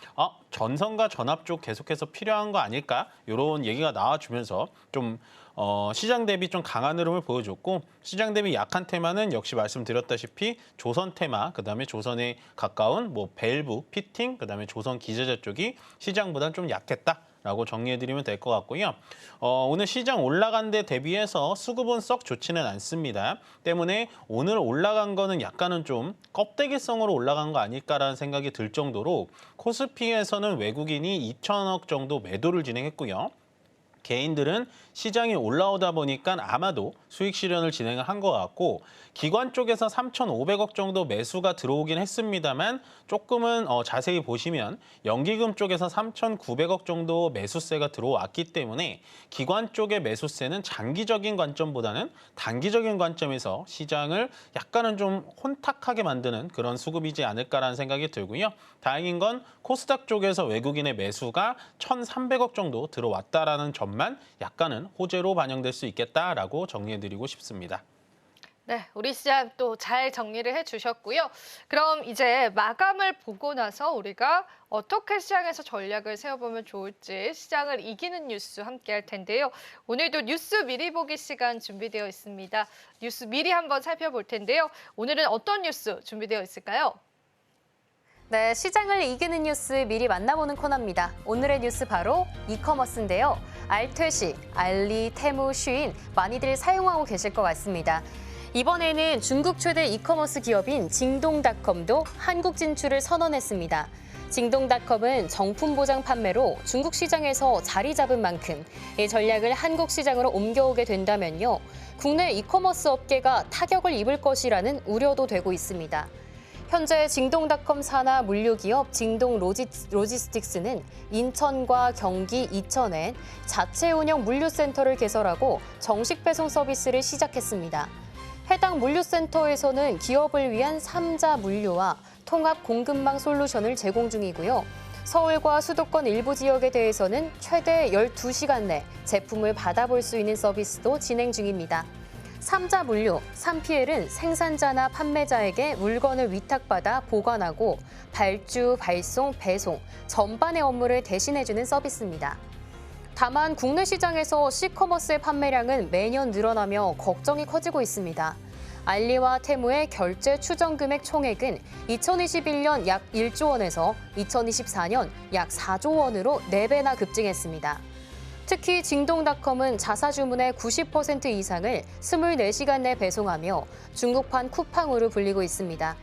전선과 전압 쪽 계속해서 필요한 거 아닐까? 이런 얘기가 나와주면서 좀 시장 대비 좀 강한 흐름을 보여줬고 시장 대비 약한 테마는 역시 말씀드렸다시피 조선 테마, 그다음에 조선에 가까운 뭐 밸브, 피팅, 그다음에 조선 기재자 쪽이 시장보다는 좀 약했다라고 정리해드리면 될 것 같고요. 오늘 시장 올라간 데 대비해서 수급은 썩 좋지는 않습니다. 때문에 오늘 올라간 거는 약간은 좀 껍데기성으로 올라간 거 아닐까라는 생각이 들 정도로 코스피에서는 외국인이 2천억 정도 매도를 진행했고요. 개인들은 시장이 올라오다 보니까 아마도 수익 실현을 진행을 한 것 같고 기관 쪽에서 3,500억 정도 매수가 들어오긴 했습니다만 조금은 자세히 보시면 연기금 쪽에서 3,900억 정도 매수세가 들어왔기 때문에 기관 쪽의 매수세는 장기적인 관점보다는 단기적인 관점에서 시장을 약간은 좀 혼탁하게 만드는 그런 수급이지 않을까라는 생각이 들고요. 다행인 건 코스닥 쪽에서 외국인의 매수가 1,300억 정도 들어왔다라는 점만 약간은 호재로 반영될 수 있겠다라고 정리해드리고 싶습니다. 네, 우리 시장 또 잘 정리를 해주셨고요. 그럼 이제 마감을 보고 나서 우리가 어떻게 시장에서 전략을 세워보면 좋을지 시장을 이기는 뉴스 함께 할 텐데요. 오늘도 뉴스 미리 보기 시간 준비되어 있습니다. 뉴스 미리 한번 살펴볼 텐데요. 오늘은 어떤 뉴스 준비되어 있을까요? 네, 시장을 이기는 뉴스 미리 만나보는 코너입니다. 오늘의 뉴스 바로 이커머스인데요. 알퇴시, 알리, 테무, 쉬인 많이들 사용하고 계실 것 같습니다. 이번에는 중국 최대 이커머스 기업인 징동닷컴도 한국 진출을 선언했습니다. 징동닷컴은 정품 보장 판매로 중국 시장에서 자리 잡은 만큼 이 전략을 한국 시장으로 옮겨오게 된다면요. 국내 이커머스 업계가 타격을 입을 것이라는 우려도 되고 있습니다. 현재 징동닷컴 산하 물류기업 징동 로지스틱스는 인천과 경기 이천에 자체 운영 물류센터를 개설하고 정식 배송 서비스를 시작했습니다. 해당 물류센터에서는 기업을 위한 3자 물류와 통합 공급망 솔루션을 제공 중이고요. 서울과 수도권 일부 지역에 대해서는 최대 12시간 내 제품을 받아볼 수 있는 서비스도 진행 중입니다. 삼자 물류, 3PL은 생산자나 판매자에게 물건을 위탁받아 보관하고 발주, 발송, 배송, 전반의 업무를 대신해주는 서비스입니다. 다만 국내 시장에서 C커머스의 판매량은 매년 늘어나며 걱정이 커지고 있습니다. 알리와 테무의 결제 추정 금액 총액은 2021년 약 1조 원에서 2024년 약 4조 원으로 4배나 급증했습니다. 특히 징동닷컴은 자사 주문의 90% 이상을 24시간 내 배송하며 중국판 쿠팡으로 불리고 있습니다.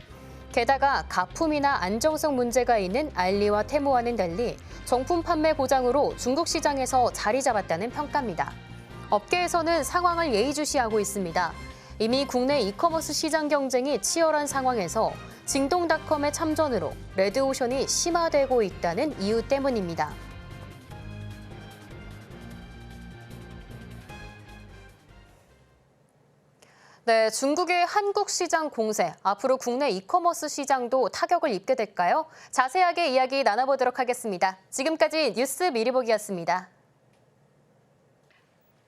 게다가 가품이나 안정성 문제가 있는 알리와 테무와는 달리 정품 판매 보장으로 중국 시장에서 자리 잡았다는 평가입니다. 업계에서는 상황을 예의주시하고 있습니다. 이미 국내 이커머스 시장 경쟁이 치열한 상황에서 징동닷컴의 참전으로 레드오션이 심화되고 있다는 이유 때문입니다. 네, 중국의 한국 시장 공세, 앞으로 국내 이커머스 시장도 타격을 입게 될까요? 자세하게 이야기 나눠보도록 하겠습니다. 지금까지 뉴스 미리보기였습니다.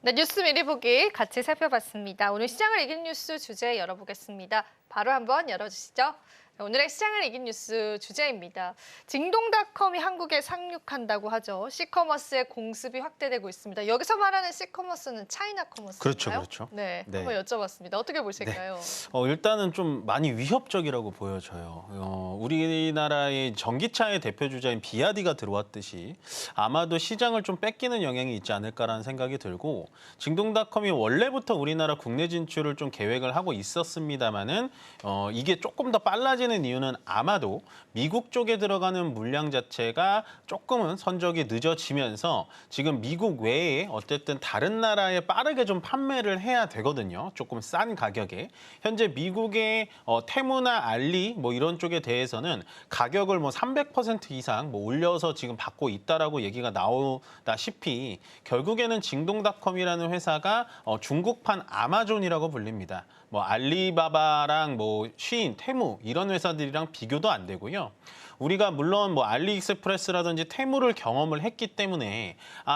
네, 뉴스 미리 보기 같이 살펴봤습니다. 오늘 시장을 이긴 뉴스 주제 열어보겠습니다. 바로 한번 열어주시죠. 오늘의 시장을 이긴 뉴스 주제입니다. 징동닷컴이 한국에 상륙한다고 하죠. C커머스의 공습이 확대되고 있습니다. 여기서 말하는 C커머스는 차이나 커머스인가요? 그렇죠. 네, 네. 한번 여쭤봤습니다. 어떻게 보실까요? 일단은 좀 많이 위협적이라고 보여져요. 우리나라의 전기차의 대표 주자인 비아디가 들어왔듯이 아마도 시장을 좀 뺏기는 영향이 있지 않을까라는 생각이 들고, 징동닷컴이 원래부터 우리나라 국내 진출을 좀 계획을 하고 있었습니다만은 이게 조금 더 빨라지는 이유는 아마도 미국 쪽에 들어가는 물량 자체가 조금은 선적이 늦어지면서 지금 미국 외에 어쨌든 다른 나라에 빠르게 좀 판매를 해야 되거든요. 조금 싼 가격에. 현재 미국의 테무나 알리 뭐 이런 쪽에 대해서는 가격을 뭐 300% 이상 뭐 올려서 지금 받고 있다라고 얘기가 나오다시피 결국에는 징동닷컴이라는 회사가 중국판 아마존이라고 불립니다. 뭐 알리바바랑 뭐 쉬인, 테무 이런 회사들이랑 비교도 안 되고요. 우리가 물론 뭐 알리익스프레스라든지 테무를 경험을 했기 때문에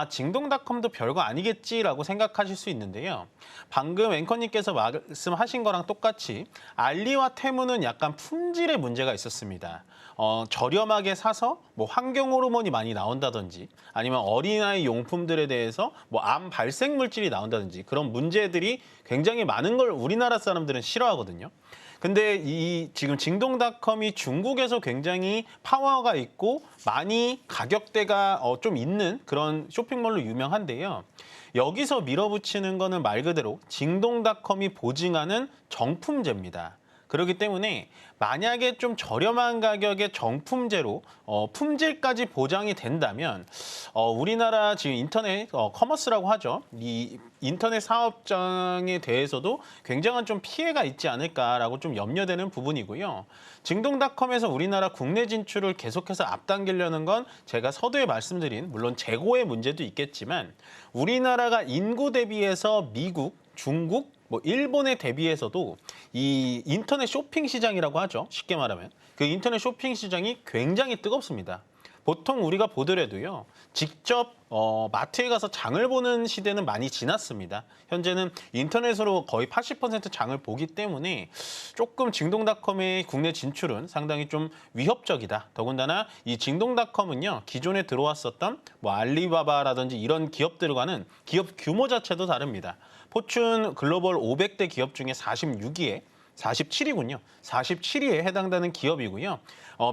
징동닷컴도 별거 아니겠지라고 생각하실 수 있는데요. 방금 앵커님께서 말씀하신 거랑 똑같이 알리와 테무는 약간 품질의 문제가 있었습니다. 저렴하게 사서 뭐 환경 호르몬이 많이 나온다든지 아니면 어린아이 용품들에 대해서 뭐 암 발생 물질이 나온다든지 그런 문제들이 굉장히 많은 걸 우리나라 사람들은 싫어하거든요. 근데 이 지금 징동닷컴이 중국에서 굉장히 파워가 있고 많이 가격대가 좀 있는 그런 쇼핑몰로 유명한데요. 여기서 밀어붙이는 거는 말 그대로 징동닷컴이 보증하는 정품제입니다. 그렇기 때문에 만약에 좀 저렴한 가격의 정품제로 품질까지 보장이 된다면 우리나라 지금 인터넷 커머스라고 하죠. 이 인터넷 사업장에 대해서도 굉장한 좀 피해가 있지 않을까라고 좀 염려되는 부분이고요. 징동닷컴에서 우리나라 국내 진출을 계속해서 앞당기려는 건 제가 서두에 말씀드린 물론 재고의 문제도 있겠지만 우리나라가 인구 대비해서 미국, 중국, 뭐 일본에 대비해서도 이 인터넷 쇼핑 시장이라고 하죠. 쉽게 말하면 그 인터넷 쇼핑 시장이 굉장히 뜨겁습니다. 보통 우리가 보더라도요. 직접 마트에 가서 장을 보는 시대는 많이 지났습니다. 현재는 인터넷으로 거의 80% 장을 보기 때문에 조금 징동닷컴의 국내 진출은 상당히 좀 위협적이다. 더군다나 이 징동닷컴은요. 기존에 들어왔었던 뭐 알리바바라든지 이런 기업들과는 기업 규모 자체도 다릅니다. 포춘 글로벌 500대 기업 중에 47위군요. 47위에 해당되는 기업이고요.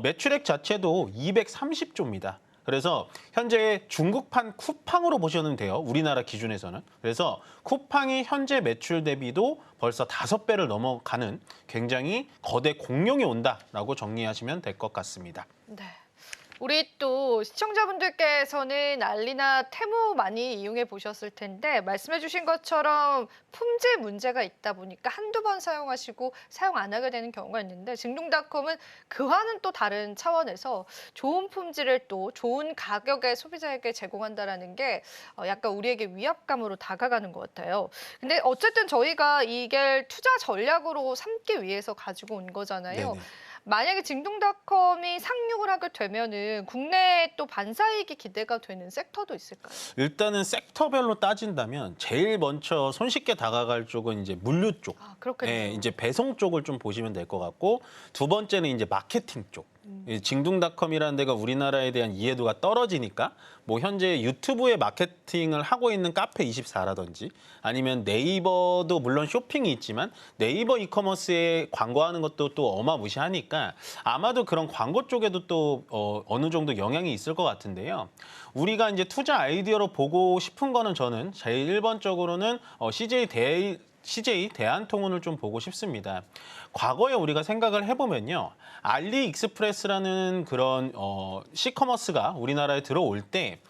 매출액 자체도 230조입니다. 그래서 현재 중국판 쿠팡으로 보시면 돼요. 우리나라 기준에서는. 그래서 쿠팡이 현재 매출 대비도 벌써 5배를 넘어가는 굉장히 거대 공룡이 온다라고 정리하시면 될 것 같습니다. 네. 우리 또 시청자분들께서는 알리나 테무 많이 이용해 보셨을 텐데 말씀해 주신 것처럼 품질 문제가 있다 보니까 한두 번 사용하시고 사용 안 하게 되는 경우가 있는데 징동닷컴은 그와는 또 다른 차원에서 좋은 품질을 또 좋은 가격에 소비자에게 제공한다라는 게 약간 우리에게 위압감으로 다가가는 것 같아요. 근데 어쨌든 저희가 이게 투자 전략으로 삼기 위해서 가지고 온 거잖아요. 네네. 만약에 징동닷컴이 상륙을 하게 되면은 국내에 또 반사이익이 기대가 되는 섹터도 있을까요? 일단은 섹터별로 따진다면 제일 먼저 손쉽게 다가갈 쪽은 이제 물류 쪽. 아, 그렇겠네요. 예, 이제 배송 쪽을 좀 보시면 될 것 같고 두 번째는 이제 마케팅 쪽. 이 징둥닷컴이라는 데가 우리나라에 대한 이해도가 떨어지니까 뭐 현재 유튜브에 마케팅을 하고 있는 카페24라든지 아니면 네이버도 물론 쇼핑이 있지만 네이버 이커머스에 광고하는 것도 또 어마무시하니까 아마도 그런 광고 쪽에도 또 어느 정도 영향이 있을 것 같은데요. 우리가 이제 투자 아이디어로 보고 싶은 거는 저는 제일 1번적으로는 CJ 대한통운을 좀 보고 싶습니다. 과거에 우리가 생각을 해보면요. 알리익스프레스라는 그런 시커머스가 우리나라에 들어올 때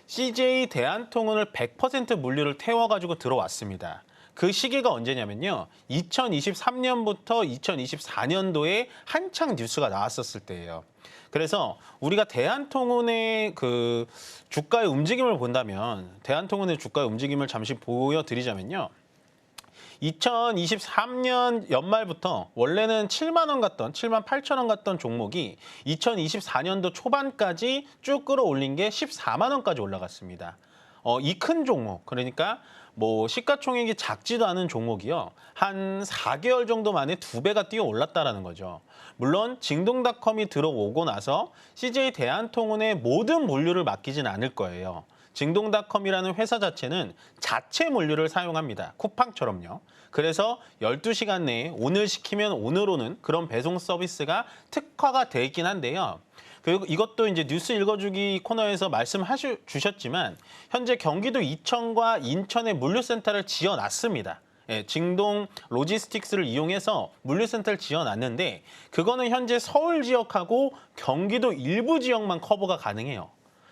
CJ 대한통운을 100% 물류를 태워가지고 들어왔습니다. 그 시기가 언제냐면요. 2023년부터 2024년도에 한창 뉴스가 나왔었을 때예요. 그래서 우리가 대한통운의 그 주가의 움직임을 본다면 대한통운의 주가의 움직임을 잠시 보여드리자면요. 2023년 연말부터 원래는 7만 원 갔던 7만 8천 원 갔던 종목이 2024년도 초반까지 쭉 끌어올린 게 14만 원까지 올라갔습니다. 이 큰 종목 그러니까 뭐 시가총액이 작지도 않은 종목이요. 한 4개월 정도 만에 2배가 뛰어 올랐다라는 거죠. 물론 징동닷컴이 들어오고 나서 CJ 대한통운의 모든 물류를 맡기진 않을 거예요. 징동닷컴이라는 회사 자체는 자체 물류를 사용합니다. 쿠팡처럼요. 그래서 12시간 내에 오늘 시키면 오늘 오는 그런 배송 서비스가 특화가 돼 있긴 한데요. 그리고 이것도 이제 뉴스 읽어주기 코너에서 말씀주셨지만 현재 경기도 이천과 인천에 물류센터를 지어놨습니다. 예, 징동 로지스틱스를 이용해서 물류센터를 지어놨는데 그거는 현재 서울 지역하고 경기도 일부 지역만 커버가 가능해요.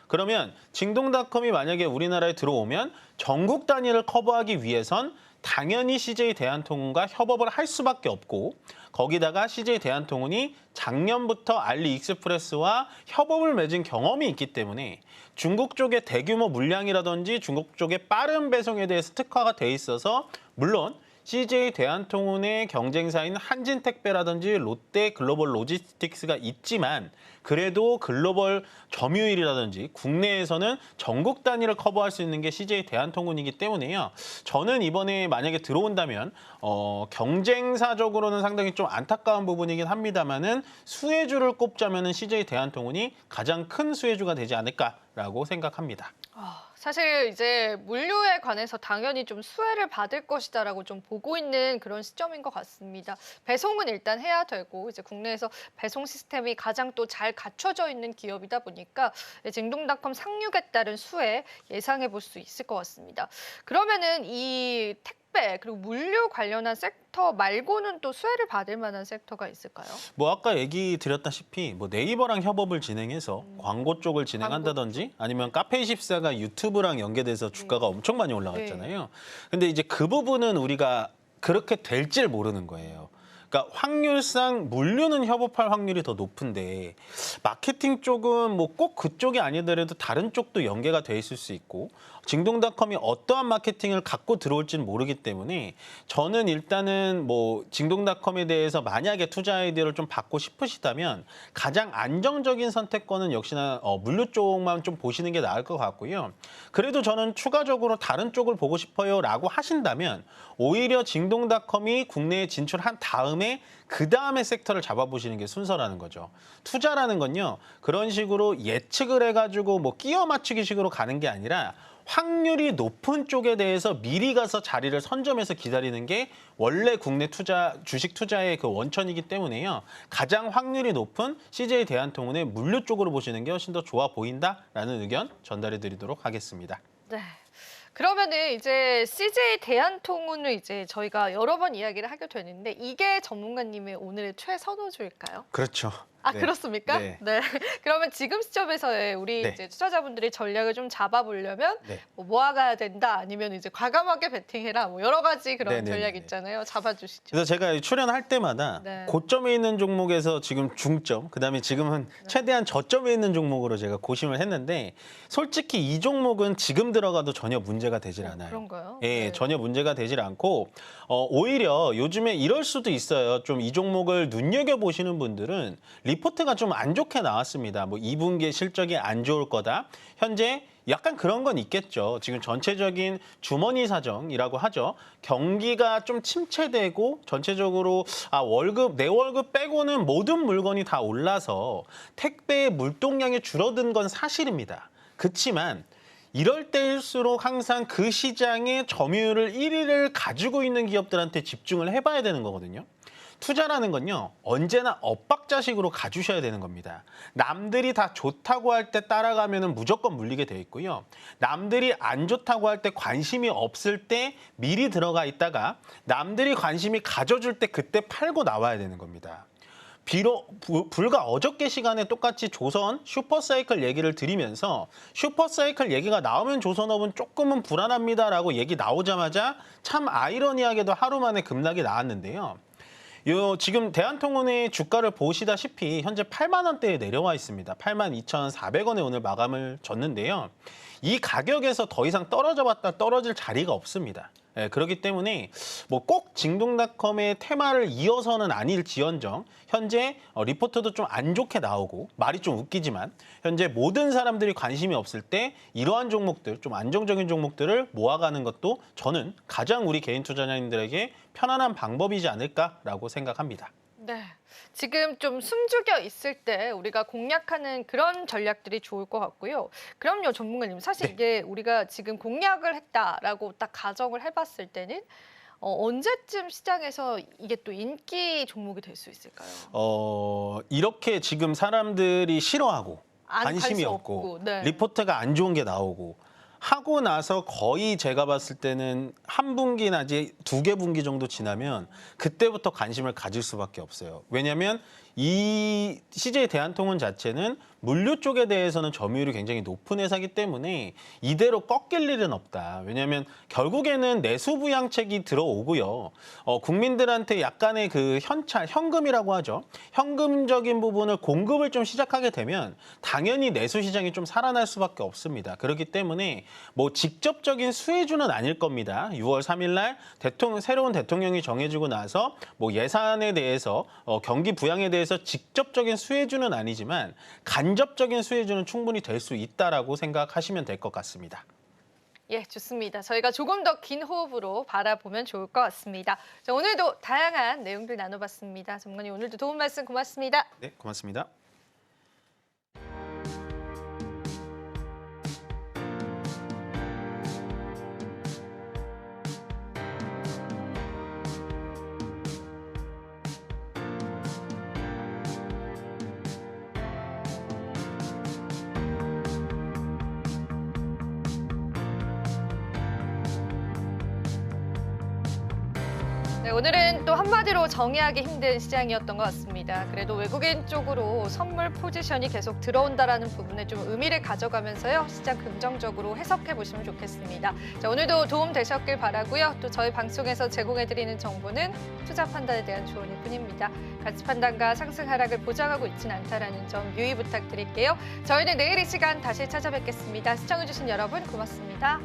그러면 징동닷컴이 만약에 우리나라에 들어오면 전국 단위를 커버하기 위해선 당연히 CJ 대한통운과 협업을 할 수밖에 없고 거기다가 CJ 대한통운이 작년부터 알리익스프레스와 협업을 맺은 경험이 있기 때문에 중국 쪽의 대규모 물량이라든지 중국 쪽의 빠른 배송에 대해서 특화가 돼 있어서 물론 CJ 대한통운의 경쟁사인 한진택배라든지 롯데 글로벌 로지스틱스가 있지만 그래도 글로벌 점유율이라든지 국내에서는 전국 단위를 커버할 수 있는 게 CJ 대한통운이기 때문에요. 저는 이번에 만약에 들어온다면 경쟁사적으로는 상당히 좀 안타까운 부분이긴 합니다만은 수혜주를 꼽자면은 CJ 대한통운이 가장 큰 수혜주가 되지 않을까라고 생각합니다. 사실 이제 물류에 관해서 당연히 좀 수혜를 받을 것이다라고 좀 보고 있는 그런 시점인 것 같습니다. 배송은 일단 해야 되고 이제 국내에서 배송 시스템이 가장 또 잘 갖춰져 있는 기업이다 보니까 징동닷컴 상륙에 따른 수혜 예상해 볼 수 있을 것 같습니다. 그러면은 이 택배 그리고 물류 관련한 섹터 말고는 또 수혜를 받을 만한 섹터가 있을까요? 뭐 아까 얘기 드렸다시피 뭐 네이버랑 협업을 진행해서 광고 쪽을 진행한다든지 아니면 카페24가 유튜브랑 연계돼서 주가가 엄청 많이 올라갔잖아요. 근데 이제 그 부분은 우리가 그렇게 될지를 모르는 거예요. 그러니까 확률상 물류는 협업할 확률이 더 높은데 마케팅 쪽은 뭐 꼭 그쪽이 아니더라도 다른 쪽도 연계가 돼 있을 수 있고 징동닷컴이 어떠한 마케팅을 갖고 들어올지는 모르기 때문에 저는 일단은 뭐 징동닷컴에 대해서 만약에 투자 아이디어를 좀 받고 싶으시다면 가장 안정적인 선택권은 역시나 물류 쪽만 좀 보시는 게 나을 것 같고요. 그래도 저는 추가적으로 다른 쪽을 보고 싶어요라고 하신다면 오히려 징동닷컴이 국내에 진출한 다음에 그 다음에 섹터를 잡아보시는 게 순서라는 거죠. 투자라는 건요. 그런 식으로 예측을 해가지고 뭐 끼워 맞추기식으로 가는 게 아니라 확률이 높은 쪽에 대해서 미리 가서 자리를 선점해서 기다리는 게 원래 국내 주식 투자의 그 원천이기 때문에요. 가장 확률이 높은 CJ 대한통운의 물류 쪽으로 보시는 게 훨씬 더 좋아 보인다라는 의견 전달해 드리도록 하겠습니다. 네. 그러면은 이제 CJ 대한통운을 이제 저희가 여러 번 이야기를 하게 되는데 이게 전문가님의 오늘의 최선호주일까요? 그렇죠. 아, 네. 그렇습니까? 네. 네. 그러면 지금 시점에서의 우리 네. 이제 투자자분들이 전략을 좀 잡아보려면 네. 뭐 모아가야 된다, 아니면 이제 과감하게 베팅해라, 뭐 여러 가지 그런 네네네네. 전략 있잖아요. 잡아주시죠. 그래서 제가 출연할 때마다 네. 고점에 있는 종목에서 지금 중점, 그다음에 지금은 최대한 저점에 있는 종목으로 제가 고심을 했는데 솔직히 이 종목은 지금 들어가도 전혀 문제가 되질 않아요. 그런가요? 예, 네. 전혀 문제가 되질 않고 오히려 요즘에 이럴 수도 있어요. 좀 이 종목을 눈여겨보시는 분들은 리포트가 좀 안 좋게 나왔습니다. 뭐 2분기 실적이 안 좋을 거다. 현재 약간 그런 건 있겠죠. 지금 전체적인 주머니 사정이라고 하죠. 경기가 좀 침체되고 전체적으로 내 월급 빼고는 모든 물건이 다 올라서 택배의 물동량이 줄어든 건 사실입니다. 그렇지만 이럴 때일수록 항상 그 시장의 점유율을 1위를 가지고 있는 기업들한테 집중을 해봐야 되는 거거든요. 투자라는 건요, 언제나 엇박자식으로 가주셔야 되는 겁니다. 남들이 다 좋다고 할 때 따라가면 무조건 물리게 돼 있고요. 남들이 안 좋다고 할 때 관심이 없을 때 미리 들어가 있다가 남들이 관심이 가져줄 때 그때 팔고 나와야 되는 겁니다. 불과 어저께 시간에 똑같이 조선 슈퍼사이클 얘기를 드리면서 슈퍼사이클 얘기가 나오면 조선업은 조금은 불안합니다라고 얘기 나오자마자 참 아이러니하게도 하루 만에 급락이 나왔는데요. 지금 대한통운의 주가를 보시다시피 현재 8만 원대에 내려와 있습니다. 8만 2,400원에 오늘 마감을 졌는데요. 이 가격에서 더 이상 떨어져봤다 떨어질 자리가 없습니다. 예, 그렇기 때문에 뭐 꼭 징동닷컴의 테마를 이어서는 아닐지언정 현재 리포트도 좀 안 좋게 나오고 말이 좀 웃기지만 현재 모든 사람들이 관심이 없을 때 이러한 종목들, 좀 안정적인 종목들을 모아가는 것도 저는 가장 우리 개인 투자자님들에게 편안한 방법이지 않을까라고 생각합니다. 네. 지금 좀 숨죽여 있을 때 우리가 공략하는 그런 전략들이 좋을 것 같고요. 그럼요, 전문가님. 사실 네. 이게 우리가 지금 공략을 했다라고 딱 가정을 해봤을 때는 언제쯤 시장에서 이게 또 인기 종목이 될 수 있을까요? 이렇게 지금 사람들이 싫어하고 관심이 관심 없고 네. 리포트가 안 좋은 게 나오고 하고 나서 거의 제가 봤을 때는 한 분기 내지 2개 분기 정도 지나면 그때부터 관심을 가질 수밖에 없어요. 왜냐하면 이 CJ 대한통운 자체는 물류 쪽에 대해서는 점유율이 굉장히 높은 회사이기 때문에 이대로 꺾일 일은 없다. 왜냐하면 결국에는 내수부양책이 들어오고요. 국민들한테 약간의 그 현금이라고 하죠. 현금적인 부분을 공급을 좀 시작하게 되면 당연히 내수 시장이 좀 살아날 수밖에 없습니다. 그렇기 때문에 뭐 직접적인 수혜주는 아닐 겁니다. 6월 3일 날 새로운 대통령이 정해지고 나서 뭐 예산에 대해서 경기 부양에 대해서 직접적인 수혜주는 아니지만 간접적인 수혜주는 충분히 될 수 있다라고 생각하시면 될 것 같습니다. 예, 좋습니다. 저희가 조금 더 긴 호흡으로 바라보면 좋을 것 같습니다. 자, 오늘도 다양한 내용들 나눠봤습니다. 전문가님, 오늘도 도움 말씀 고맙습니다. 네, 고맙습니다. 네, 오늘은 또 한마디로 정의하기 힘든 시장이었던 것 같습니다. 그래도 외국인 쪽으로 선물 포지션이 계속 들어온다라는 부분에 좀 의미를 가져가면서요, 시장 긍정적으로 해석해 보시면 좋겠습니다. 자, 오늘도 도움 되셨길 바라고요. 또 저희 방송에서 제공해드리는 정보는 투자 판단에 대한 조언일 뿐입니다. 가치 판단과 상승 하락을 보장하고 있지는 않다라는 점 유의 부탁드릴게요. 저희는 내일 이 시간 다시 찾아뵙겠습니다. 시청해주신 여러분 고맙습니다.